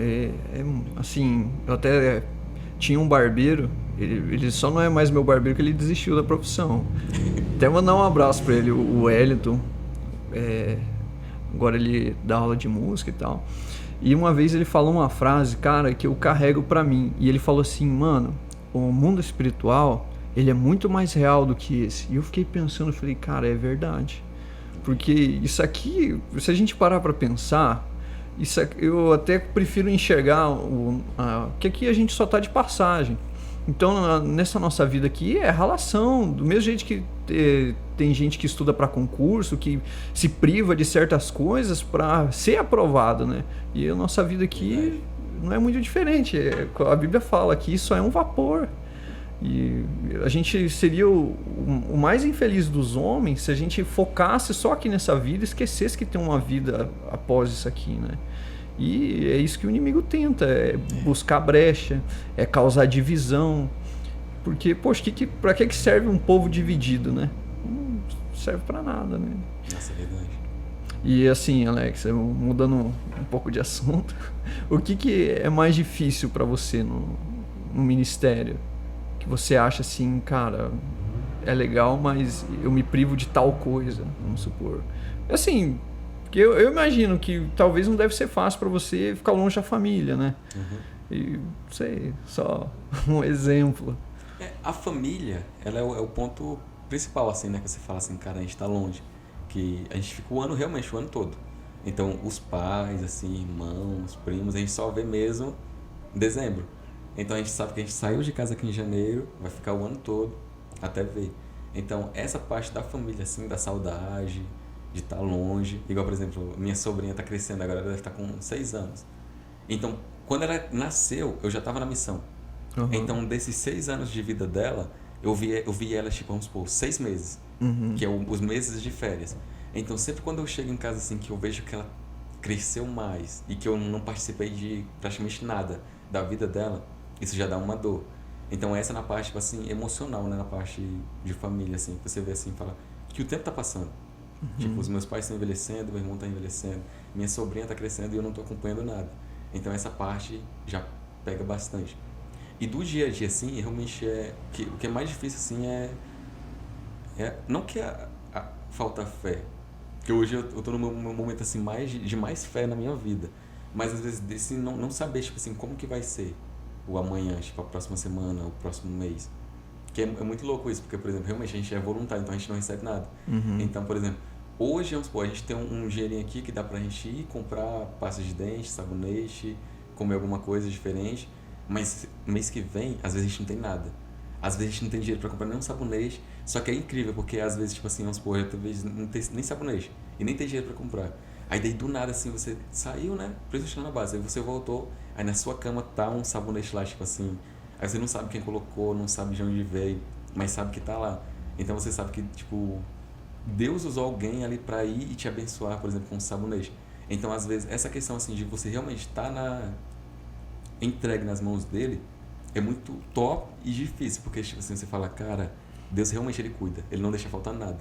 assim, eu até tinha um barbeiro, ele só não é mais meu barbeiro porque ele desistiu da profissão. Até mandar um abraço pra ele, o Wellington. Agora ele dá aula de música e tal. E uma vez ele falou uma frase, cara, que eu carrego pra mim. E ele falou assim, mano, o mundo espiritual, ele é muito mais real do que esse. E eu fiquei pensando, falei, cara, é verdade. Porque isso aqui, se a gente parar pra pensar, eu até prefiro enxergar que aqui a gente só tá de passagem. Então, nessa nossa vida aqui, é ralação. Do mesmo jeito que tem gente que estuda para concurso, que se priva de certas coisas para ser aprovado, né? E a nossa vida aqui não é muito diferente. A Bíblia fala que isso é um vapor. E a gente seria o mais infeliz dos homens se a gente focasse só aqui nessa vida e esquecesse que tem uma vida após isso aqui, né? E é isso que o inimigo tenta, é buscar brecha, é causar divisão. Porque, poxa, pra que serve um povo dividido, né? Não serve pra nada, né? Nossa, é verdade. E assim, Alex, mudando um pouco de assunto, o que é mais difícil pra você no ministério? Que você acha assim, cara, é legal, mas eu me privo de tal coisa, vamos supor. Assim, porque eu imagino que talvez não deve ser fácil para você ficar longe da família, né? E, não sei, só um exemplo. A família, ela é o ponto principal, assim, né? Que você fala assim, cara, a gente tá longe. Que a gente fica realmente o ano todo. Então, os pais, assim, irmãos, primos, a gente só vê mesmo em dezembro. Então, a gente sabe que a gente saiu de casa aqui em janeiro, vai ficar o ano todo até ver. Então, essa parte da família, assim, da saudade, de estar longe. Igual, por exemplo, minha sobrinha tá crescendo agora, ela deve estar com 6 anos. Então, quando ela nasceu, eu já estava na missão. Então, desses 6 anos de vida dela, eu vi ela, tipo, vamos supor, 6 meses. Que é os meses de férias. Então, sempre quando eu chego em casa, assim, que eu vejo que ela cresceu mais e que eu não participei de praticamente nada da vida dela, isso já dá uma dor. Então, essa na parte, tipo assim, emocional, né? Na parte de família, assim, você vê assim, fala que o tempo tá passando. Tipo, os meus pais estão envelhecendo, meu irmão tá envelhecendo, minha sobrinha tá crescendo e eu não tô acompanhando nada. Então, essa parte já pega bastante. E do dia a dia, assim, realmente o que é mais difícil, assim, não que falta fé, porque hoje eu tô no meu momento, assim, de mais fé na minha vida, mas às vezes desse não saber, tipo assim, como que vai ser o amanhã, tipo, a próxima semana, o próximo mês. Que é muito louco isso, porque, por exemplo, realmente a gente é voluntário, então a gente não recebe nada. Então, por exemplo, hoje, vamos supor, a gente tem um dinheirinho aqui que dá pra gente ir comprar pasta de dente, sabonete, comer alguma coisa diferente, mas mês que vem, às vezes a gente não tem nada. Às vezes a gente não tem dinheiro pra comprar nenhum sabonete, só que é incrível, porque às vezes, tipo assim, vamos supor, eu talvez não tem nem sabonete e nem tem dinheiro pra comprar. Aí daí do nada, assim, você saiu, né, precisando na base, aí você voltou, aí na sua cama tá um sabonete lá, tipo assim, aí você não sabe quem colocou, não sabe de onde veio, mas sabe que tá lá. Então você sabe que, tipo, Deus usou alguém ali pra ir e te abençoar, por exemplo, com um sabonete. Então, às vezes, essa questão, assim, de você realmente estar entregue nas mãos dele é muito top e difícil, porque, tipo assim, você fala, cara, Deus realmente ele cuida, ele não deixa faltar nada.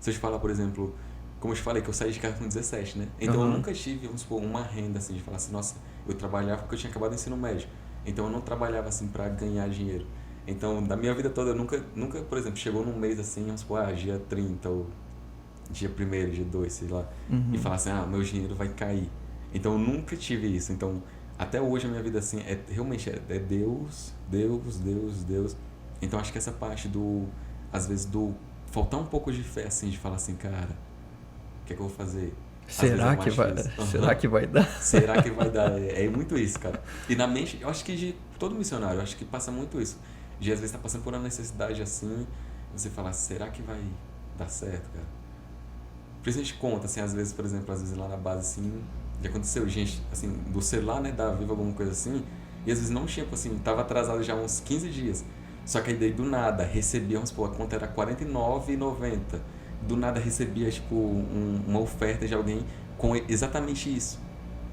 Se eu te falar, por exemplo, como eu te falei, que eu saí de casa com 17, né? Então eu nunca tive, vamos supor, uma renda, assim, de falar assim, nossa, eu trabalhava porque eu tinha acabado o ensino médio. Então eu não trabalhava, assim, pra ganhar dinheiro. Então, da minha vida toda, eu nunca, por exemplo, chegou num mês, assim, vamos supor, dia 30 ou dia 1º, dia 2, sei lá, e falar assim, meu dinheiro vai cair. Então eu nunca tive isso. Então, até hoje a minha vida, assim, realmente é Deus, Deus, Deus, Deus. Então acho que essa parte às vezes faltar um pouco de fé, assim, de falar assim, cara, o que é que eu vou fazer? Será que vai dar? Será que vai dar? Será que vai dar? É muito isso, cara. E na mente, eu acho que de todo missionário, eu acho que passa muito isso. De às vezes tá passando por uma necessidade assim, você fala, será que vai dar certo, cara? Por isso a gente conta, assim, às vezes, por exemplo, às vezes lá na base, assim, já aconteceu, gente, assim, do celular, né, da Viva, alguma coisa assim, e às vezes não tinha, assim, tava atrasado já uns 15 dias. Só que aí daí do nada recebia, vamos supor, a conta era R$49,90. Do nada recebia, tipo, uma oferta de alguém com exatamente isso.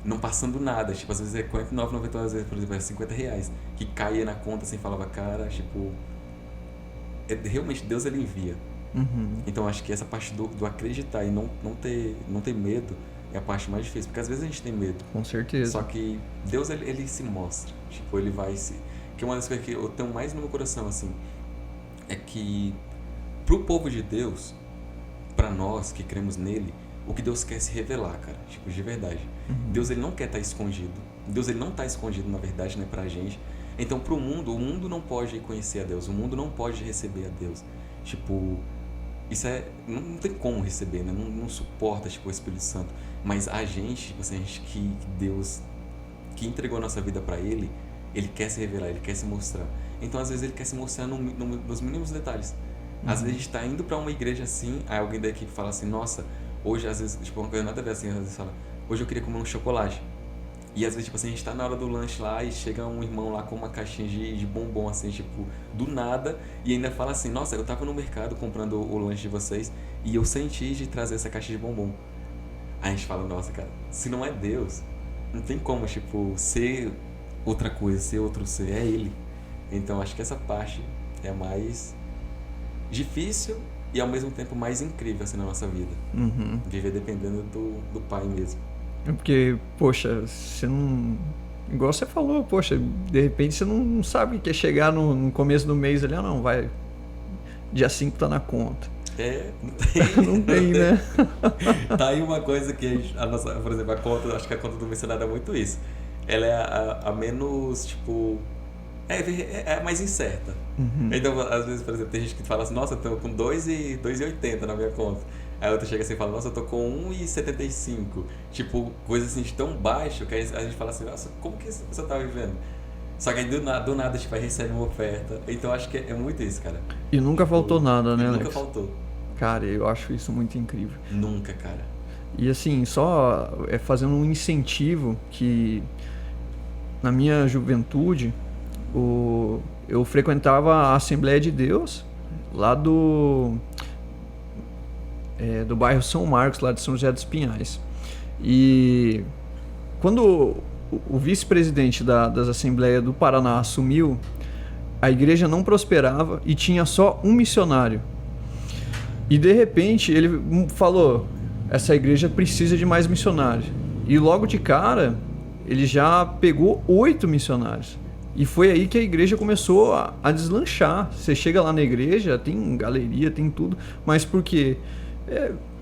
Não passando nada, tipo, às vezes é R$49,90, às vezes, por exemplo, é R$50, que caía na conta assim, falava, cara, tipo, realmente Deus ele envia. Então acho que essa parte do acreditar e não ter medo é a parte mais difícil, porque às vezes a gente tem medo. Com certeza. Só que Deus ele se mostra, tipo, ele vai se... Que uma das coisas que eu tenho mais no meu coração, assim, é que pro povo de Deus, pra nós que cremos nele, o que Deus quer é se revelar, cara, tipo, de verdade. Deus ele não quer estar escondido. Deus ele não está escondido, na verdade, né, pra gente. Então pro mundo, o mundo não pode conhecer a Deus, o mundo não pode receber a Deus. Tipo, isso não tem como receber, né? Não suporta, tipo, o Espírito Santo. Mas a gente, tipo assim, a gente que Deus, que entregou a nossa vida pra ele quer se revelar, ele quer se mostrar. Então às vezes ele quer se mostrar nos mínimos detalhes. Às vezes a gente tá indo pra uma igreja assim, aí alguém da equipe fala assim, nossa, hoje às vezes, tipo, uma coisa nada a ver assim, às vezes fala, hoje eu queria comer um chocolate. E às vezes, tipo assim, a gente tá na hora do lanche lá e chega um irmão lá com uma caixinha de bombom, assim, tipo, do nada, e ainda fala assim, nossa, eu tava no mercado comprando o lanche de vocês e eu senti de trazer essa caixa de bombom. Aí a gente fala, nossa, cara, se não é Deus, não tem como, tipo, ser outra coisa, ser outro ser, é Ele. Então acho que essa parte é a mais difícil e ao mesmo tempo mais incrível, assim, na nossa vida. Viver dependendo do Pai mesmo. É porque, poxa, você não... Igual você falou, poxa, de repente você não sabe que é chegar no começo do mês ali, não, vai, dia 5 tá na conta. Não tem. Não tem, né? Tá aí uma coisa que a nossa, por exemplo, a conta, acho que a conta do missionário é muito isso. Ela é a menos, tipo, é a mais incerta. Então, às vezes, por exemplo, tem gente que fala assim, nossa, eu tô com 2,80 na minha conta. Aí a outra chega assim e fala, nossa, eu tô com 1,75. Tipo, coisa assim de tão baixo que a gente fala assim, nossa, como que você tá vivendo? Só que aí do nada tipo, aí recebe uma oferta. Então acho que é muito isso, cara. E nunca faltou nada, né, Alex? Nunca faltou. Cara, eu acho isso muito incrível. Nunca, cara. E assim, só fazendo um incentivo que na minha juventude eu frequentava a Assembleia de Deus lá do bairro São Marcos, lá de São José dos Pinhais. E quando o vice-presidente das Assembleias do Paraná assumiu, a igreja não prosperava e tinha só um missionário. E de repente ele falou, essa igreja precisa de mais missionários. E logo de cara, ele já pegou 8 missionários. E foi aí que a igreja começou a deslanchar. Você chega lá na igreja, tem galeria, tem tudo, mas porque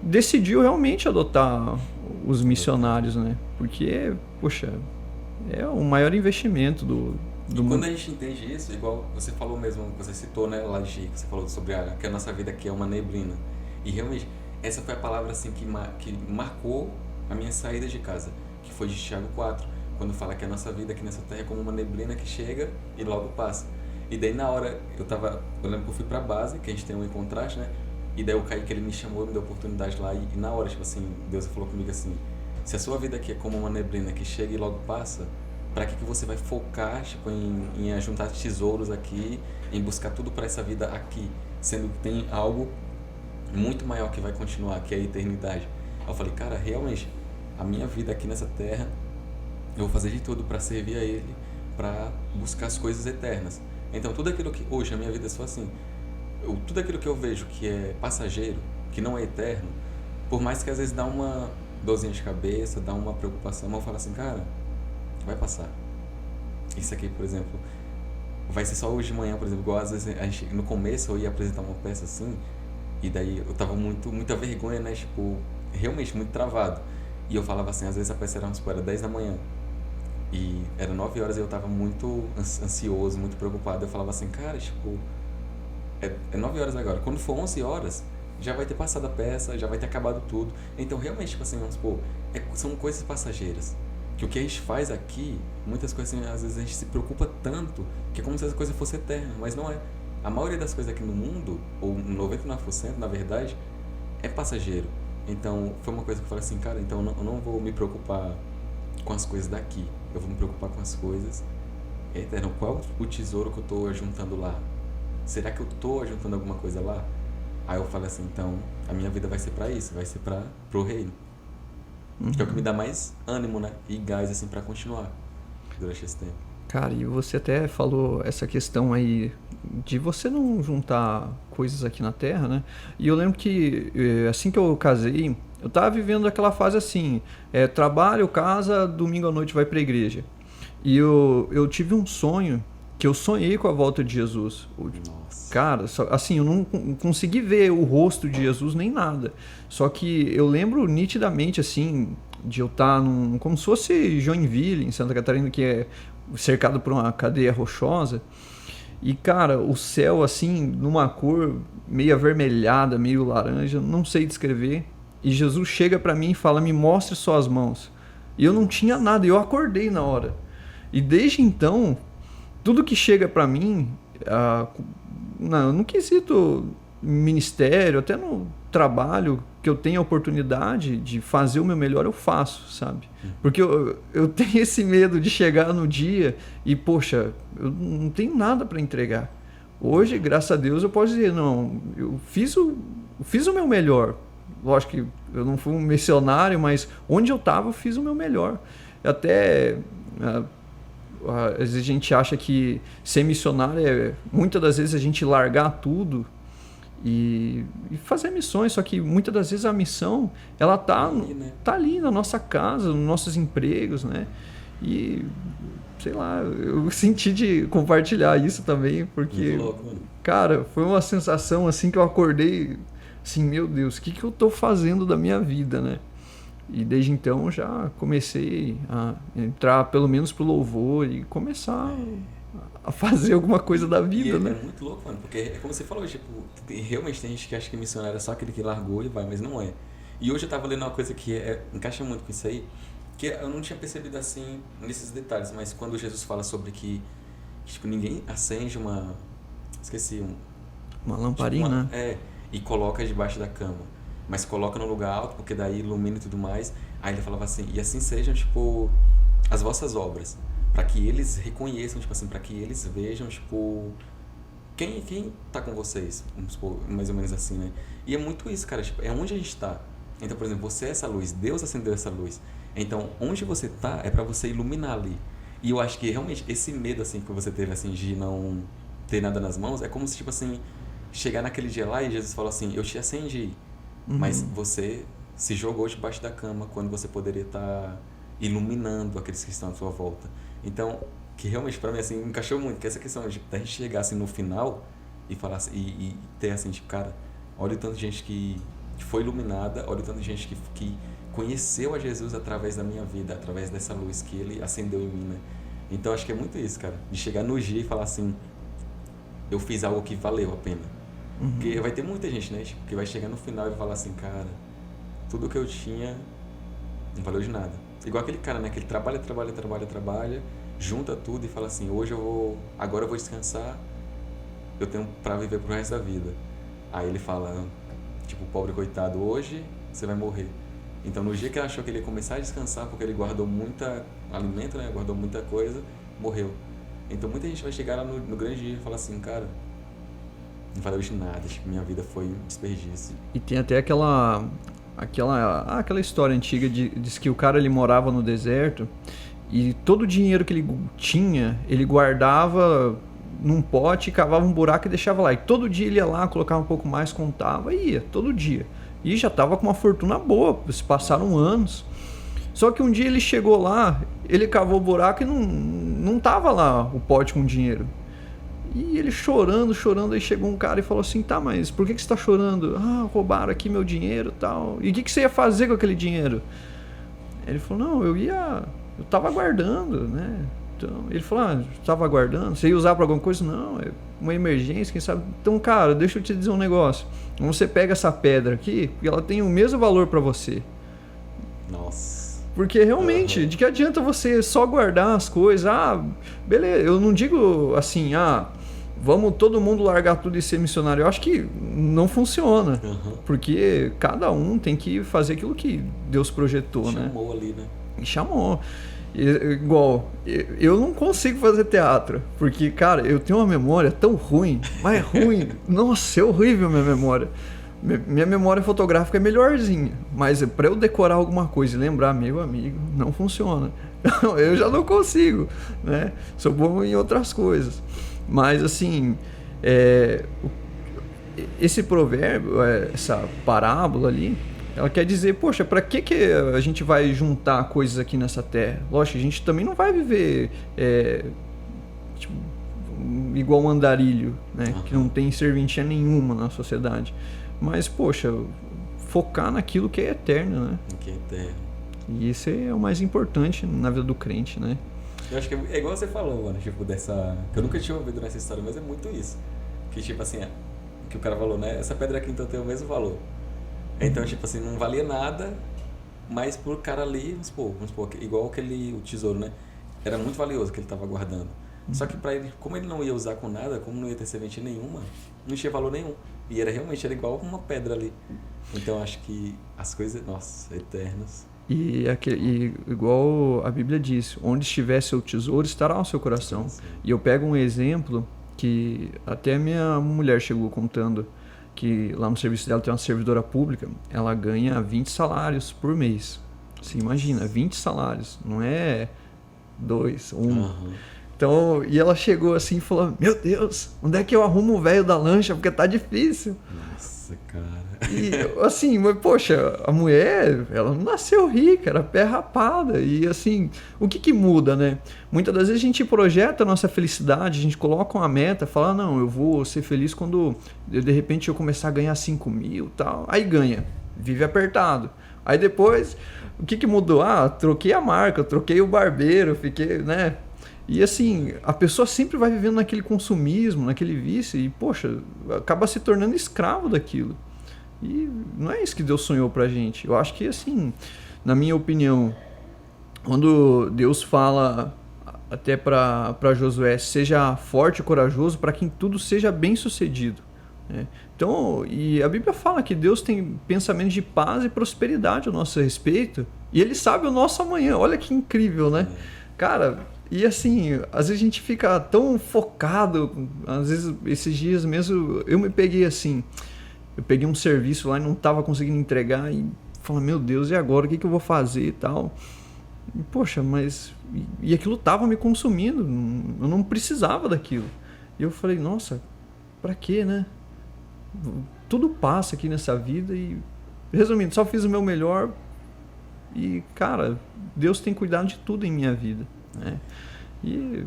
decidiu realmente adotar os missionários, né? Porque, poxa, é o maior investimento do mundo. Quando a gente entende isso, igual você falou mesmo, você citou, né, lá de você falou sobre que a nossa vida aqui é uma neblina. E realmente, essa foi a palavra assim que marcou a minha saída de casa, que foi de Tiago 4, quando fala que a nossa vida aqui nessa terra é como uma neblina que chega e logo passa. E daí na hora, eu lembro que eu fui pra base, que a gente tem um contraste, né? E daí o Kaique, ele me chamou, me deu oportunidade lá, e na hora, tipo assim, Deus falou comigo assim, se a sua vida aqui é como uma neblina que chega e logo passa, para que você vai focar, tipo, em juntar tesouros aqui, em buscar tudo para essa vida aqui, sendo que tem algo muito maior que vai continuar, que é a eternidade. Aí eu falei, cara, realmente, a minha vida aqui nessa terra, eu vou fazer de tudo para servir a Ele, para buscar as coisas eternas. Então tudo aquilo que hoje a minha vida é só assim, tudo aquilo que eu vejo que é passageiro, que não é eterno, por mais que às vezes dá uma dorzinha de cabeça, dá uma preocupação, eu falo assim, cara, vai passar. Isso aqui, por exemplo, vai ser só hoje de manhã, por exemplo, igual às vezes no começo eu ia apresentar uma peça assim, e daí eu tava muita vergonha, né, tipo, realmente muito travado. E eu falava assim, às vezes a peça era 10 da manhã, e era 9 horas e eu tava muito ansioso, muito preocupado. Eu falava assim, cara, tipo, é 9 horas agora, quando for 11 horas, já vai ter passado a peça, já vai ter acabado tudo. Então, realmente, tipo assim, vamos supor, são coisas passageiras. Que o que a gente faz aqui, muitas coisas, assim, às vezes a gente se preocupa tanto, que é como se essa coisa fosse eterna, mas não é. A maioria das coisas aqui no mundo, ou 99%, na verdade, é passageiro. Então, foi uma coisa que eu falei assim, cara, então eu não vou me preocupar com as coisas daqui, eu vou me preocupar com as coisas eternas. Qual o tesouro que eu estou juntando lá? será que eu tô juntando alguma coisa lá? Aí eu falei assim, então, a minha vida vai ser pra isso, vai ser pro reino. Que é o que me dá mais ânimo, né? E gás, assim, pra continuar durante esse tempo. Cara, e você até falou essa questão aí de você não juntar coisas aqui na Terra, né? E eu lembro que assim que eu casei, eu tava vivendo aquela fase assim, trabalho, casa, domingo à noite vai pra igreja. E eu tive um sonho, que eu sonhei com a volta de Jesus. Nossa. Cara, assim, eu não consegui ver o rosto de Jesus nem nada. Só que eu lembro nitidamente, assim, de eu estar como se fosse Joinville, em Santa Catarina, que é cercado por uma cadeia rochosa. E, cara, o céu, assim, numa cor meio avermelhada, meio laranja, não sei descrever. E Jesus chega pra mim e fala, me mostre suas mãos. E eu não tinha nada, eu acordei na hora. E desde então, tudo que chega pra mim, no quesito ministério, até no trabalho, que eu tenho a oportunidade de fazer o meu melhor, eu faço, sabe? Porque eu tenho esse medo de chegar no dia e, poxa, eu não tenho nada para entregar. Hoje, graças a Deus, eu posso dizer, não, eu fiz o meu melhor. Lógico que eu não fui um missionário, mas onde eu estava, eu fiz o meu melhor. Até às vezes a gente acha que ser missionário muitas das vezes a gente largar tudo e fazer missões, só que muitas das vezes a missão ela tá ali na nossa casa, nos nossos empregos, né? E sei lá, eu senti de compartilhar isso também, porque cara, foi uma sensação assim que eu acordei assim, meu Deus, o que eu tô fazendo da minha vida, né? E desde então já comecei a entrar pelo menos pro louvor e começar a fazer alguma coisa da vida, né? É muito louco, mano, porque é como você falou, tipo, realmente tem gente que acha que missionário é só aquele que largou e vai, mas não é. E hoje eu tava lendo uma coisa que encaixa muito com isso aí, que eu não tinha percebido assim nesses detalhes, mas quando Jesus fala sobre que tipo, ninguém acende uma lamparina, tipo e coloca debaixo da cama, mas coloca num lugar alto, porque daí ilumina e tudo mais. Aí ele falava assim, e assim sejam, tipo, as vossas obras, para que eles reconheçam, tipo assim, para que eles vejam, tipo, quem tá com vocês, vamos supor, mais ou menos assim, né? E é muito isso, cara, tipo, é onde a gente tá. Então, por exemplo, você é essa luz, Deus acendeu essa luz. Então, onde você tá é para você iluminar ali. E eu acho que realmente esse medo, assim, que você teve, assim, de não ter nada nas mãos, é como se, tipo assim, chegar naquele dia lá e Jesus falou assim, eu te acendi, mas você se jogou debaixo da cama quando você poderia estar iluminando aqueles que estão à sua volta. Então, que realmente para mim assim encaixou muito, que essa questão de a gente chegar assim no final e falar assim, e ter assim, tipo, cara, olha o tanto de gente que foi iluminada, olha o tanto de gente que conheceu a Jesus através da minha vida, através dessa luz que ele acendeu em mim, né? Então acho que é muito isso, cara, de chegar no dia e falar assim, eu fiz algo que valeu a pena. Porque vai ter muita gente, né, que vai chegar no final e vai falar assim, cara, tudo que eu tinha não valeu de nada. Igual aquele cara, né, que ele trabalha, junta tudo e fala assim, agora eu vou descansar, eu tenho pra viver pro resto da vida. Aí ele fala, tipo, pobre coitado, hoje você vai morrer. Então no dia que ele achou que ele ia começar a descansar, porque ele guardou muito alimento, né, guardou muita coisa, morreu. Então muita gente vai chegar lá no grande dia e falar assim, cara, não valeu de nada, tipo, minha vida foi um desperdício. E tem até aquela história antiga diz que o cara ele morava no deserto e todo o dinheiro que ele tinha, ele guardava num pote, cavava um buraco e deixava lá. E todo dia ele ia lá, colocava um pouco mais, contava e ia, todo dia. E já tava com uma fortuna boa, se passaram anos. Só que um dia ele chegou lá, ele cavou o buraco e não tava lá o pote com dinheiro. E ele chorando, aí chegou um cara e falou assim, tá, mas por que você tá chorando? Ah, roubaram aqui meu dinheiro e tal. E o que você ia fazer com aquele dinheiro? Ele falou, não, eu tava guardando, né? Então, ele falou, tava guardando? Você ia usar pra alguma coisa? Não, é uma emergência, quem sabe? Então, cara, deixa eu te dizer um negócio. Você pega essa pedra aqui, e ela tem o mesmo valor pra você. Nossa. Porque realmente, de que adianta você só guardar as coisas? Ah, beleza, eu não digo assim, vamos todo mundo largar tudo e ser missionário. Eu acho que não funciona. Porque cada um tem que fazer aquilo que Deus projetou, né? Chamou ali, né? E chamou. Igual, eu não consigo fazer teatro, porque, cara, eu tenho uma memória tão ruim, mas ruim, nossa, é horrível minha memória. Minha memória fotográfica é melhorzinha, mas pra eu decorar alguma coisa e lembrar, meu amigo, não funciona. Eu já não consigo, né? Sou bom em outras coisas. Mas, assim, esse provérbio, essa parábola ali, ela quer dizer, poxa, pra que a gente vai juntar coisas aqui nessa terra? Lógico, a gente também não vai viver tipo, igual um andarilho, né? Que não tem serventia nenhuma na sociedade. Mas, poxa, focar naquilo que é eterno, né? Que é eterno. E isso é o mais importante na vida do crente, né? Eu acho que é igual você falou, mano, tipo, dessa... Que eu nunca tinha ouvido nessa história, mas é muito isso. Que, tipo assim, que o cara falou, né? Essa pedra aqui então tem o mesmo valor. Então, tipo assim, não valia nada, mas pro cara ali, vamos supor, igual o tesouro, né? Era muito valioso que ele tava guardando. Só que pra ele, como ele não ia usar com nada, como não ia ter serventia nenhuma, não tinha valor nenhum. E era igual uma pedra ali. Então, acho que as coisas, nossa, eternas. E igual a Bíblia diz, onde estiver seu tesouro, estará o seu coração. Sim. E eu pego um exemplo que até minha mulher chegou contando, que lá no serviço dela tem uma servidora pública, ela ganha 20 salários por mês. Você imagina, 20 salários, não é 2, 1. Uhum. Então, e ela chegou assim e falou, meu Deus, onde é que eu arrumo o velho da lancha? Porque tá difícil. Nossa, cara. E assim, mas poxa, a mulher, ela não nasceu rica, era pé rapada. E assim, o que muda, né? Muitas das vezes a gente projeta a nossa felicidade, a gente coloca uma meta, fala, não, eu vou ser feliz quando de repente eu começar a ganhar 5 mil e tal. Aí ganha, vive apertado. Aí depois, o que mudou? Ah, troquei a marca, troquei o barbeiro, fiquei, né? E assim, a pessoa sempre vai vivendo naquele consumismo, naquele vício e, poxa, acaba se tornando escravo daquilo. E não é isso que Deus sonhou pra gente. Eu acho que, assim, na minha opinião, quando Deus fala até pra Josué, seja forte e corajoso para que em tudo seja bem sucedido, né? Então, e a Bíblia fala que Deus tem pensamentos de paz e prosperidade ao nosso respeito e Ele sabe o nosso amanhã. Olha que incrível, né? Cara, e assim, às vezes a gente fica tão focado, às vezes esses dias mesmo eu me peguei assim, eu peguei um serviço lá e não estava conseguindo entregar e falei, meu Deus, e agora? O que eu vou fazer e tal? E, poxa, mas... E aquilo estava me consumindo, eu não precisava daquilo. E eu falei, nossa, pra quê, né? Tudo passa aqui nessa vida e... Resumindo, só fiz o meu melhor e, cara, Deus tem cuidado de tudo em minha vida, né? E,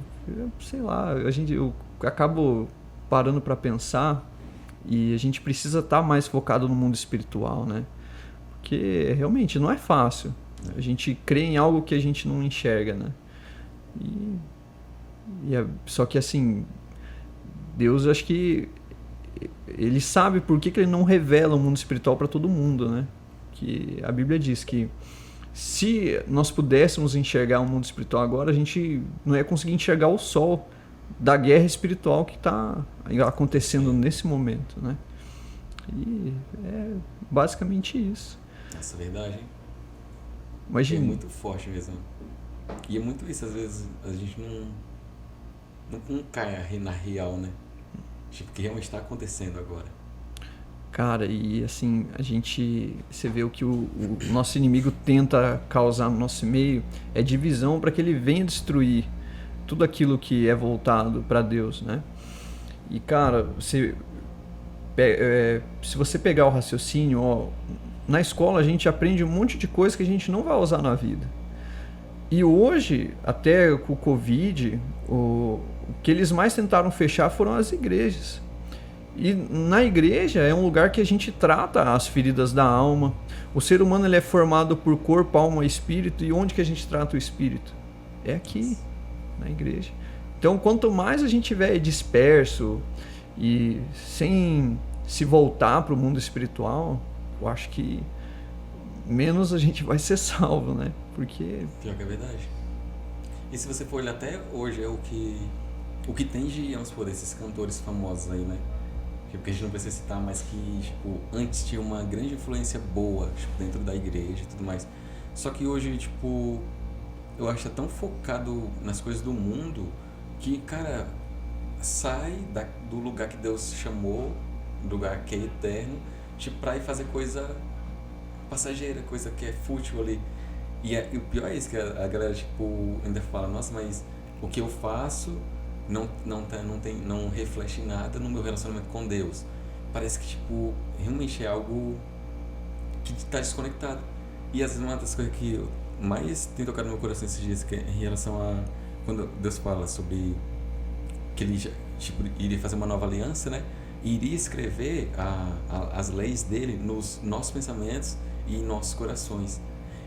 sei lá, eu acabo parando para pensar e a gente precisa estar mais focado no mundo espiritual, né? Porque realmente não é fácil. A gente crê em algo que a gente não enxerga, né? Só que assim, Deus, acho que Ele sabe por que Ele não revela o mundo espiritual para todo mundo, né? Que a Bíblia diz que se nós pudéssemos enxergar o mundo espiritual agora, a gente não ia conseguir enxergar o sol da guerra espiritual que está acontecendo nesse momento, né? E é basicamente isso. Nossa, verdade, hein? Imagina. É muito forte mesmo. E é muito isso, às vezes a gente não cai na real, né? Tipo, o que realmente está acontecendo agora. Cara, e assim, você vê o que o nosso inimigo tenta causar no nosso meio é divisão para que ele venha destruir tudo aquilo que é voltado para Deus, né? E cara, se você pegar o raciocínio, ó, na escola a gente aprende um monte de coisa que a gente não vai usar na vida. E hoje, até com o Covid, o que eles mais tentaram fechar foram as igrejas. E na igreja é um lugar que a gente trata as feridas da alma. O ser humano ele é formado por corpo, alma e espírito. E onde que a gente trata o espírito? É aqui, na igreja. Então, quanto mais a gente estiver disperso e sem se voltar para o mundo espiritual, eu acho que menos a gente vai ser salvo, né? Porque... Pior que é verdade. E se você for olhar até hoje, é o que tem de, vamos supor, esses cantores famosos aí, né? Porque a gente não precisa citar, mas que, tipo, antes tinha uma grande influência boa, tipo, dentro da igreja e tudo mais. Só que hoje, tipo, eu acho que tá tão focado nas coisas do mundo que, cara, sai do lugar que Deus chamou, do lugar que é eterno, tipo, pra ir fazer coisa passageira, coisa que é fútil ali. E o pior é isso, que a galera, tipo, ainda fala, nossa, mas o que eu faço não reflete em nada no meu relacionamento com Deus. Parece que, tipo, realmente é algo que está desconectado. E às vezes uma das coisas que mais tem tocado no meu coração esses dias, que é em relação a quando Deus fala sobre que ele tipo, iria fazer uma nova aliança, né? E iria escrever as leis dele nos nossos pensamentos e em nossos corações.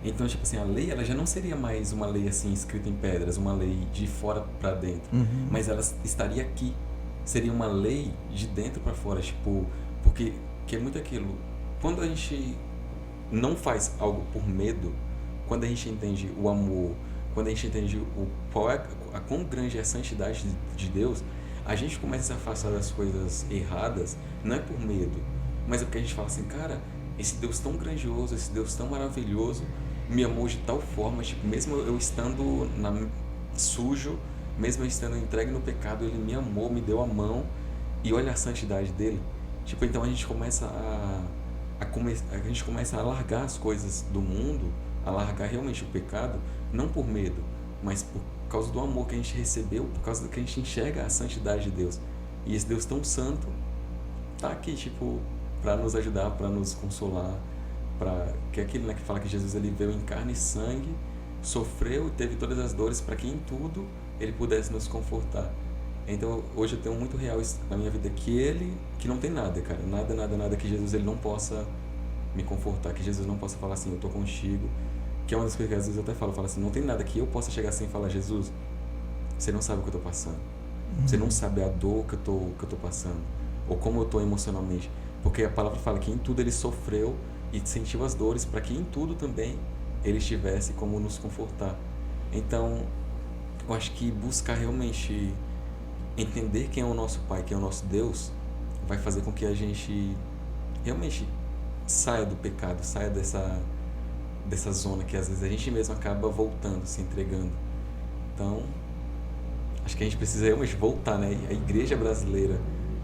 Então, tipo assim, a lei ela já não seria mais uma lei assim escrita em pedras, uma lei de fora para dentro, mas ela estaria aqui. Seria uma lei de dentro para fora, tipo, porque que é muito aquilo. Quando a gente não faz algo por medo, quando a gente entende o amor, quando a gente entende a quão grande é a santidade de Deus, a gente começa a se afastar das coisas erradas, não é por medo, mas é porque a gente fala assim, cara, esse Deus tão grandioso, esse Deus tão maravilhoso, me amou de tal forma, tipo, mesmo eu estando sujo, mesmo eu estando entregue no pecado, ele me amou, me deu a mão, e olha a santidade dele. Tipo, então a gente começa a gente começa a largar as coisas do mundo, a largar realmente o pecado, não por medo, mas por causa do amor que a gente recebeu, por causa do que a gente enxerga a santidade de Deus. E esse Deus tão santo tá aqui, tipo, para nos ajudar, para nos consolar, que é aquilo, né, que fala que Jesus ele veio em carne e sangue, sofreu e teve todas as dores para que em tudo ele pudesse nos confortar. Então hoje eu tenho muito real isso na minha vida, que não tem nada, cara, nada que Jesus ele não possa me confortar, que Jesus não possa falar assim, eu tô contigo, que é uma das coisas que às vezes eu até falo assim, não tem nada que eu possa chegar assim e falar, Jesus, você não sabe o que eu tô passando, você não sabe a dor que eu tô passando, ou como eu tô emocionalmente, porque a palavra fala que em tudo ele sofreu e sentiu as dores para que em tudo também ele estivesse como nos confortar. Então eu acho que buscar realmente entender quem é o nosso Pai, quem é o nosso Deus, vai fazer com que a gente realmente saia do pecado, saia dessa zona que às vezes a gente mesmo acaba voltando, se entregando. Então, acho que a gente precisa realmente voltar, né? A igreja brasileira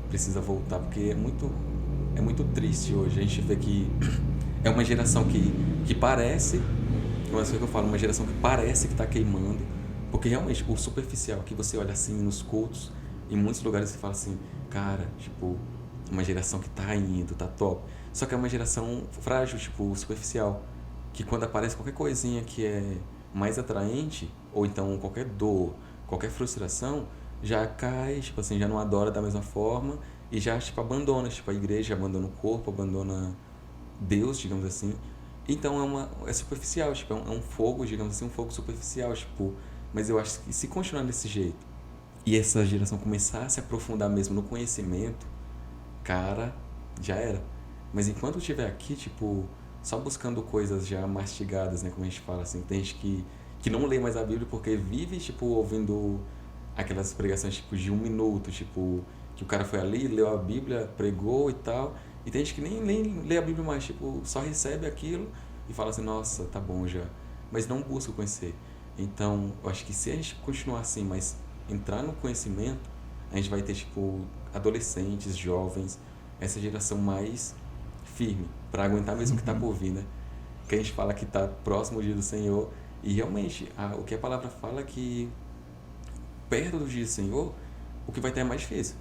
precisa voltar, porque é muito triste hoje. A gente vê que é uma geração que parece, uma coisa que eu falo, uma geração que parece que está queimando, porque realmente o superficial, que você olha assim nos cultos, em muitos lugares você fala assim, cara, tipo, uma geração que tá indo, tá top. Só que é uma geração frágil, tipo, superficial, que quando aparece qualquer coisinha que é mais atraente, ou então qualquer dor, qualquer frustração, já cai, tipo assim, já não adora da mesma forma e já, tipo, abandona, tipo, a igreja abandona o corpo, abandona Deus, digamos assim. Então é superficial, tipo, é um fogo, digamos assim, um fogo superficial, tipo, mas eu acho que se continuar desse jeito e essa geração começar a se aprofundar mesmo no conhecimento, cara, já era. Mas enquanto eu estiver aqui, tipo, só buscando coisas já mastigadas, né, como a gente fala assim, tem gente que não lê mais a Bíblia porque vive, tipo, ouvindo aquelas pregações, tipo, de 1 minuto, tipo, que o cara foi ali, leu a Bíblia, pregou e tal, e tem gente que nem lê a Bíblia mais, tipo, só recebe aquilo e fala assim, nossa, tá bom já, mas não busca conhecer. Então, eu acho que se a gente continuar assim, mas entrar no conhecimento, a gente vai ter, tipo, adolescentes, jovens, essa geração mais firme, para aguentar mesmo o que tá por vir, né? Que a gente fala que tá próximo do dia do Senhor, e realmente, o que a palavra fala é que perto do dia do Senhor, o que vai ter é mais difícil.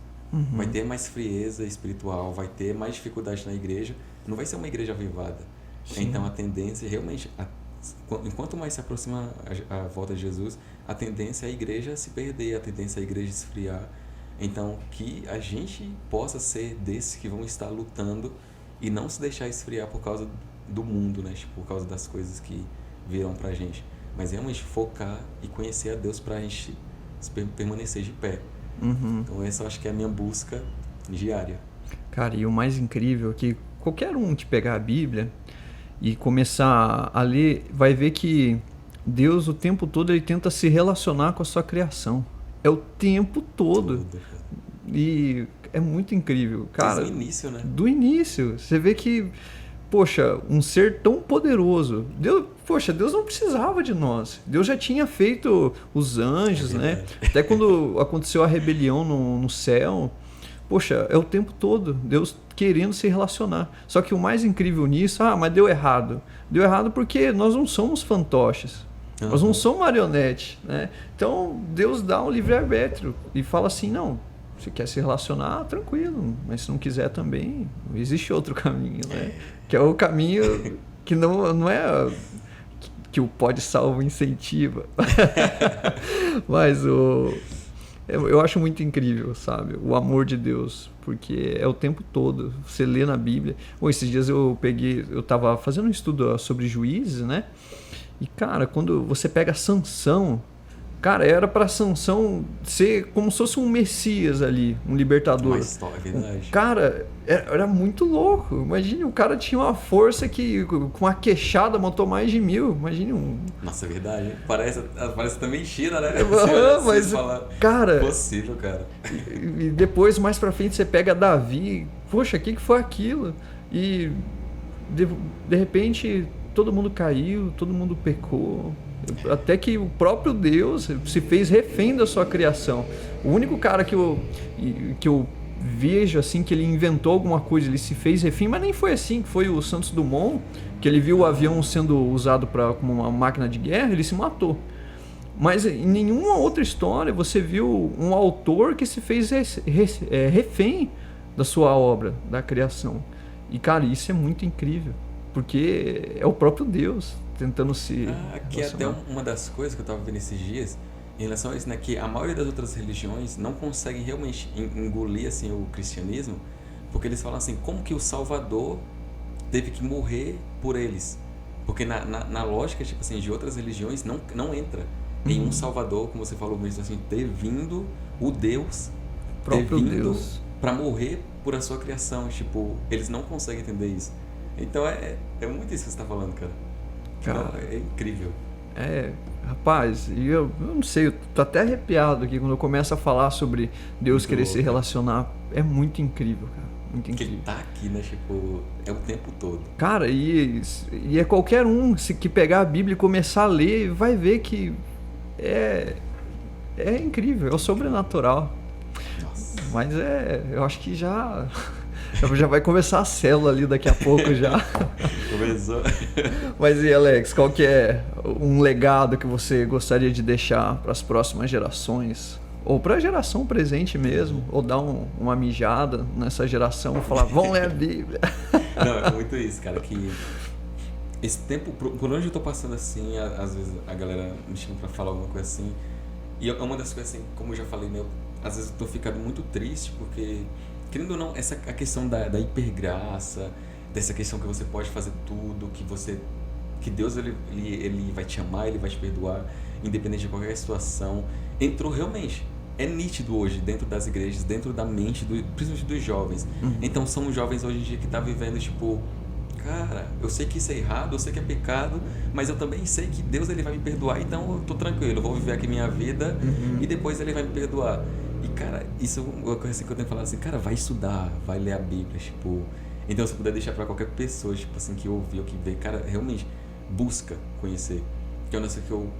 Vai ter mais frieza espiritual, vai ter mais dificuldade na igreja, não vai ser uma igreja avivada. Sim. Então a tendência realmente, enquanto mais se aproxima a volta de Jesus, a tendência é a igreja se perder, a tendência é a igreja esfriar. Então que a gente possa ser desses que vão estar lutando e não se deixar esfriar por causa do mundo, né? Tipo, por causa das coisas que viram pra gente. Mas realmente focar e conhecer a Deus pra gente permanecer de pé. Então essa eu acho que é a minha busca diária. Cara, e o mais incrível é que qualquer um que pegar a Bíblia e começar a ler, vai ver que Deus o tempo todo ele tenta se relacionar com a sua criação. É o tempo todo. E é muito incrível. Cara, desde o início, né? Do início. Você vê que poxa, um ser tão poderoso. Deus não precisava de nós. Deus já tinha feito os anjos, né? Até quando aconteceu a rebelião no céu, poxa, é o tempo todo Deus querendo se relacionar. Só que o mais incrível nisso, mas deu errado. Deu errado porque nós não somos fantoches. Nós não somos marionete, né? Então Deus dá um livre-arbítrio e fala assim, não, você quer se relacionar, tranquilo, mas se não quiser também, existe outro caminho, né? Que é o caminho que não é que o pode salvo incentiva. Mas eu acho muito incrível, sabe? O amor de Deus, porque é o tempo todo. Você lê na Bíblia. Esses dias eu tava fazendo um estudo sobre Juízes, né? E, cara, quando você pega Sansão, cara, era pra Sansão ser como se fosse um Messias ali, um libertador. É verdade. Cara, era muito louco. Imagine, o cara tinha uma força que, com a queixada, matou mais de 1000. Imagine um... Nossa, é verdade. Parece até mentira, né? Mas, cara... Possível, cara. E depois, mais pra frente, você pega Davi. Poxa, o que foi aquilo? E, de repente... Todo mundo caiu, todo mundo pecou, até que o próprio Deus se fez refém da sua criação. O único cara que eu vejo assim que ele inventou alguma coisa, ele se fez refém, mas nem foi assim, que foi o Santos Dumont, que ele viu o avião sendo usado como uma máquina de guerra, ele se matou. Mas em nenhuma outra história você viu um autor que se fez refém da sua obra, da criação. E, cara, isso é muito incrível. Porque é o próprio Deus tentando se... que é até uma das coisas que eu estava vendo esses dias em relação a isso, né? Que a maioria das outras religiões não conseguem realmente engolir assim, o cristianismo, porque eles falam assim, como que o Salvador teve que morrer por eles? Porque na lógica, tipo assim, de outras religiões não entra em um Salvador, como você falou mesmo assim, ter vindo o Deus, próprio ter vindo Deus para morrer por a sua criação. Tipo, eles não conseguem entender isso. Então é muito isso que você tá falando, cara. Cara, é incrível. Rapaz, eu não sei, eu tô até arrepiado aqui quando eu começo a falar sobre Deus querer se relacionar. É muito incrível, cara. Muito incrível. Porque ele tá aqui, né? Tipo, é o tempo todo. Cara, e é qualquer um que pegar a Bíblia e começar a ler, vai ver que é incrível, é o sobrenatural. Nossa. Mas eu acho que já vai começar a célula ali daqui a pouco já. Começou. Mas e Alex, qual que é um legado que você gostaria de deixar para as próximas gerações? Ou para a geração presente mesmo? Ou dar uma mijada nessa geração e falar, vamos ler a Bíblia? Não, é muito isso, cara, que esse tempo, por onde eu tô passando assim, às vezes a galera me chama pra falar alguma coisa assim, e é uma das coisas assim, como eu já falei, às vezes eu tô ficando muito triste, porque, querendo ou não, a questão da hipergraça, dessa questão que você pode fazer tudo, que Deus ele vai te amar, ele vai te perdoar, independente de qualquer situação, entrou realmente. É nítido hoje dentro das igrejas, dentro da mente, principalmente dos jovens. Então são jovens hoje em dia que tá vivendo tipo, cara, eu sei que isso é errado, eu sei que é pecado, mas eu também sei que Deus ele vai me perdoar, então eu tô tranquilo, eu vou viver aqui minha vida e depois ele vai me perdoar. E cara, isso é uma coisa assim que eu tenho que falar assim, cara, vai estudar, vai ler a Bíblia, tipo. Então se eu puder deixar pra qualquer pessoa, tipo assim, que ouvir ou que vê, cara, realmente busca conhecer. Que é uma coisa que eu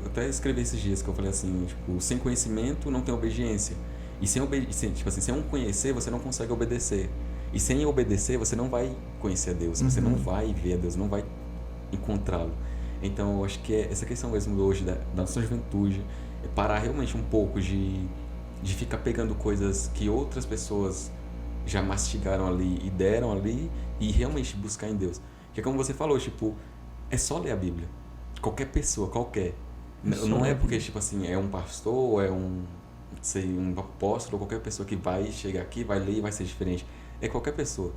até escrevi esses dias, que eu falei assim, tipo, sem conhecimento não tem obediência. E sem um conhecer, você não consegue obedecer. E sem obedecer, você não vai conhecer a Deus, você não vai ver a Deus, não vai encontrá-lo. Então, eu acho que é essa questão mesmo hoje da nossa juventude, é parar realmente um pouco de ficar pegando coisas que outras pessoas já mastigaram ali e deram ali e realmente buscar em Deus. Que é como você falou, tipo, é só ler a Bíblia. Qualquer pessoa, qualquer. Não é porque, tipo assim, é um pastor, é um apóstolo, qualquer pessoa que vai chegar aqui, vai ler e vai ser diferente. É qualquer pessoa.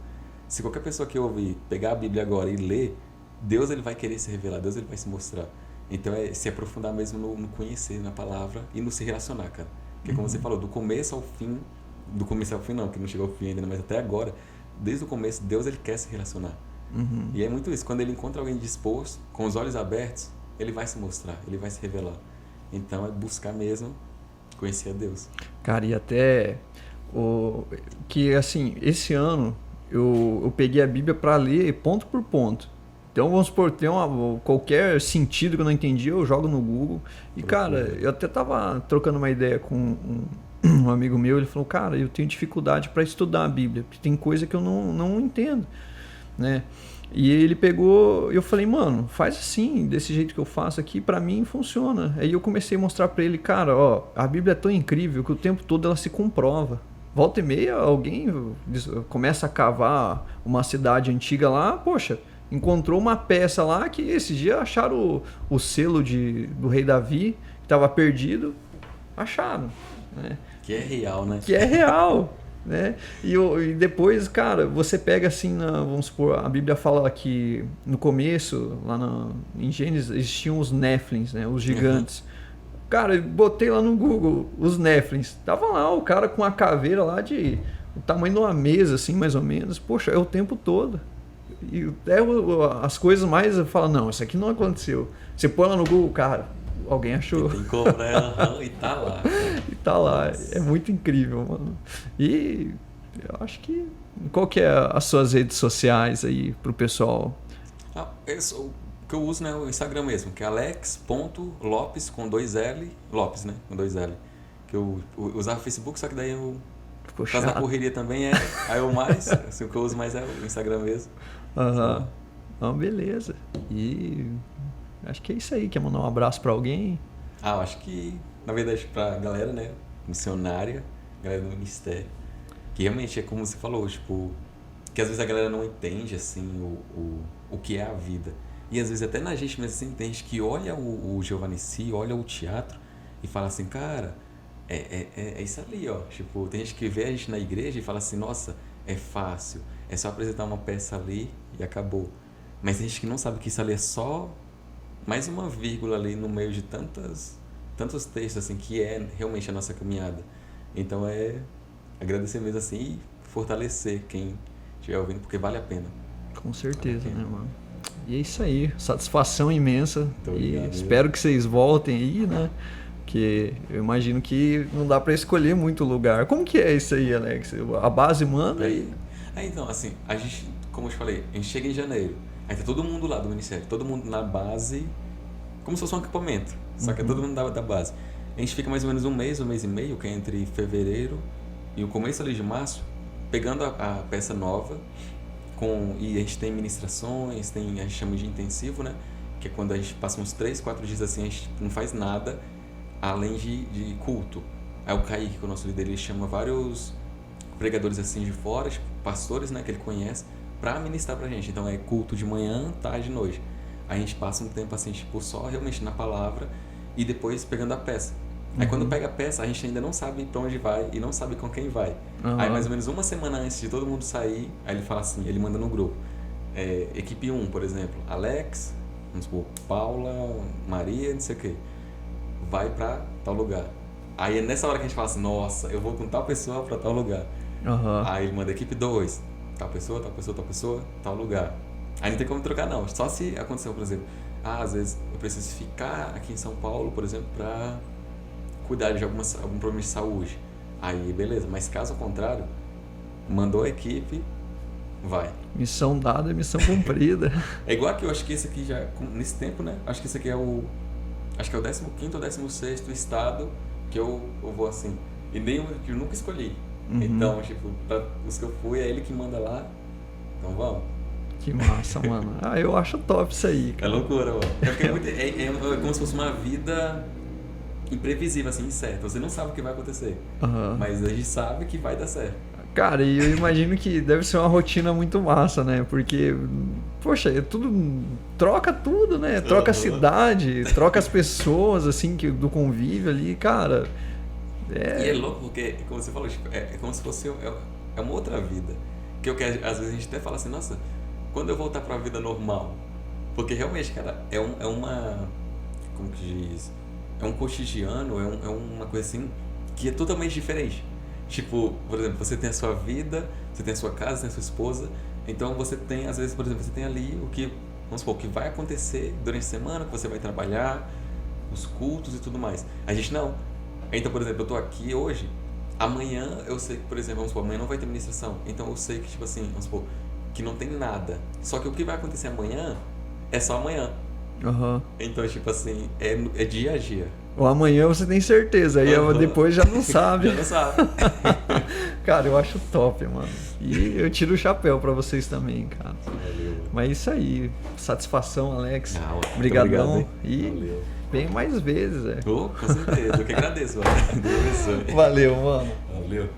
Se qualquer pessoa que ouvir, pegar a Bíblia agora e ler, Deus ele vai querer se revelar, Deus ele vai se mostrar. Então é se aprofundar mesmo no conhecer, na palavra e no se relacionar, cara. Porque como você falou, do começo ao fim não, que não chegou ao fim ainda, mas até agora, desde o começo, Deus ele quer se relacionar. E é muito isso, quando ele encontra alguém disposto, com os olhos abertos, ele vai se mostrar, ele vai se revelar. Então é buscar mesmo conhecer a Deus. Cara, e até que assim, esse ano eu peguei a Bíblia para ler ponto por ponto. Então, vamos supor, tem qualquer sentido que eu não entendi, eu jogo no Google. E, cara, eu até tava trocando uma ideia com um amigo meu, ele falou, cara, eu tenho dificuldade para estudar a Bíblia, porque tem coisa que eu não entendo, né? E ele pegou, eu falei, mano, faz assim, desse jeito que eu faço aqui, pra mim funciona. Aí eu comecei a mostrar pra ele, cara, ó, a Bíblia é tão incrível que o tempo todo ela se comprova. Volta e meia, alguém começa a cavar uma cidade antiga lá, poxa, encontrou uma peça lá que esses dias acharam o selo do rei Davi, que estava perdido, acharam, né? Que é real, né? Que é real. Né? E depois, cara, você pega assim, vamos supor, a Bíblia fala que no começo, em Gênesis, existiam os Néflins, né? Os gigantes. Cara, eu botei lá no Google os Néflins. Tava lá o cara com a caveira lá o tamanho de uma mesa, assim, mais ou menos. Poxa, é o tempo todo. E até as coisas mais, eu falo, não, isso aqui não aconteceu. Você põe lá no Google, cara, alguém achou. Tem como, né? E tá lá. E tá lá. Nossa. É muito incrível, mano. E eu acho que... Qual que é as suas redes sociais aí pro pessoal? O que eu uso, né, o Instagram mesmo, que é alex.lopes com 2L, Lopes, né, com 2L. Que eu usava o Facebook, só que daí eu... Por causa da correria também aí o que eu uso mais é o Instagram mesmo. Aham. Então, beleza. E acho que é isso aí. Quer mandar um abraço pra alguém? Eu acho que, na verdade, pra galera, né, missionária, galera do ministério, que realmente é como você falou, tipo, que às vezes a galera não entende, assim, o que é a vida. E às vezes até na gente mesmo assim, tem gente que olha o Giovannici, olha o teatro e fala assim, cara, é isso ali, ó. Tipo, tem gente que vê a gente na igreja e fala assim, nossa, é fácil, é só apresentar uma peça ali e acabou. Mas tem gente que não sabe que isso ali é só mais uma vírgula ali no meio de tantos textos, assim, que é realmente a nossa caminhada. Então é agradecer mesmo assim e fortalecer quem estiver ouvindo, porque vale a pena. Com certeza, né, mano? E é isso aí, satisfação imensa. Obrigado, espero que vocês voltem aí, né? Porque eu imagino que não dá pra escolher muito lugar. Como que é isso aí, Alex? A base manda aí? Então, assim, a gente, como eu te falei, a gente chega em janeiro, aí tá todo mundo lá do Ministério, todo mundo na base, como se fosse um acampamento, só que é todo mundo da base. A gente fica mais ou menos um mês e meio, que é entre fevereiro e o começo ali de março, pegando a peça nova, e a gente tem ministrações, a gente chama de intensivo, né? Que é quando a gente passa uns 3, 4 dias assim, a gente não faz nada além de culto. Aí o Kaique, que é o nosso líder, ele chama vários pregadores assim de fora, tipo, pastores, né, que ele conhece, pra ministrar pra gente. Então é culto de manhã, tarde e noite. Aí a gente passa um tempo assim, tipo, só realmente na palavra e depois pegando a peça. Aí quando pega a peça, a gente ainda não sabe pra onde vai e não sabe com quem vai. Aí mais ou menos uma semana antes de todo mundo sair, aí ele fala assim, ele manda no grupo. Equipe 1, por exemplo, Alex, vamos supor, Paula, Maria, não sei o quê, vai pra tal lugar. Aí é nessa hora que a gente fala assim, nossa, eu vou com tal pessoa pra tal lugar. Aí ele manda equipe 2, tal pessoa, tal lugar. Aí não tem como trocar não, só se aconteceu, por exemplo, às vezes eu preciso ficar aqui em São Paulo, por exemplo, pra cuidar de algum problema de saúde. Aí beleza, mas caso contrário, mandou a equipe, vai. Missão dada, missão cumprida. É igual que eu acho que esse aqui já, nesse tempo, né? Acho que esse aqui é o 15º ou 16º estado que eu vou assim. E nenhum que eu nunca escolhi. Então, tipo, pra os que eu fui, é ele que manda lá. Então vamos. Que massa, mano. Eu acho top isso aí, cara. É loucura, mano. É como se fosse uma vida imprevisível, assim, incerta. Você não sabe o que vai acontecer. Mas a gente sabe que vai dar certo. Cara, e eu imagino que deve ser uma rotina muito massa, né? Porque, poxa, é tudo... Troca tudo, né? Troca a cidade, troca as pessoas, assim, do convívio ali, cara. E é louco porque, como você falou, tipo, é como se fosse uma outra vida. Que às vezes a gente até fala assim, nossa, quando eu voltar pra vida normal? Porque realmente, cara, é uma... Como que diz? É um cotidiano, é uma coisa assim que é totalmente diferente. Tipo, por exemplo, você tem a sua vida, você tem a sua casa, você tem a sua esposa. Então você tem, às vezes, por exemplo, você tem ali o que vai acontecer durante a semana, que você vai trabalhar, os cultos e tudo mais. A gente não. Então, por exemplo, eu tô aqui hoje, amanhã eu sei que, por exemplo, vamos supor, amanhã não vai ter ministração. Então eu sei que, tipo assim, vamos supor, que não tem nada. Só que o que vai acontecer amanhã é só amanhã. Aham. Então, tipo assim, é dia a dia. Ou amanhã você tem certeza, aí depois já não sabe. Já não sabe. Cara, eu acho top, mano. E eu tiro o chapéu pra vocês também, cara. Valeu. Mas é isso aí. Satisfação, Alex. Muito Obrigadão. obrigado, E valeu. vem mais vezes, Oh, com certeza. Eu que agradeço, mano. Deus abençoe. Valeu, mano. Valeu.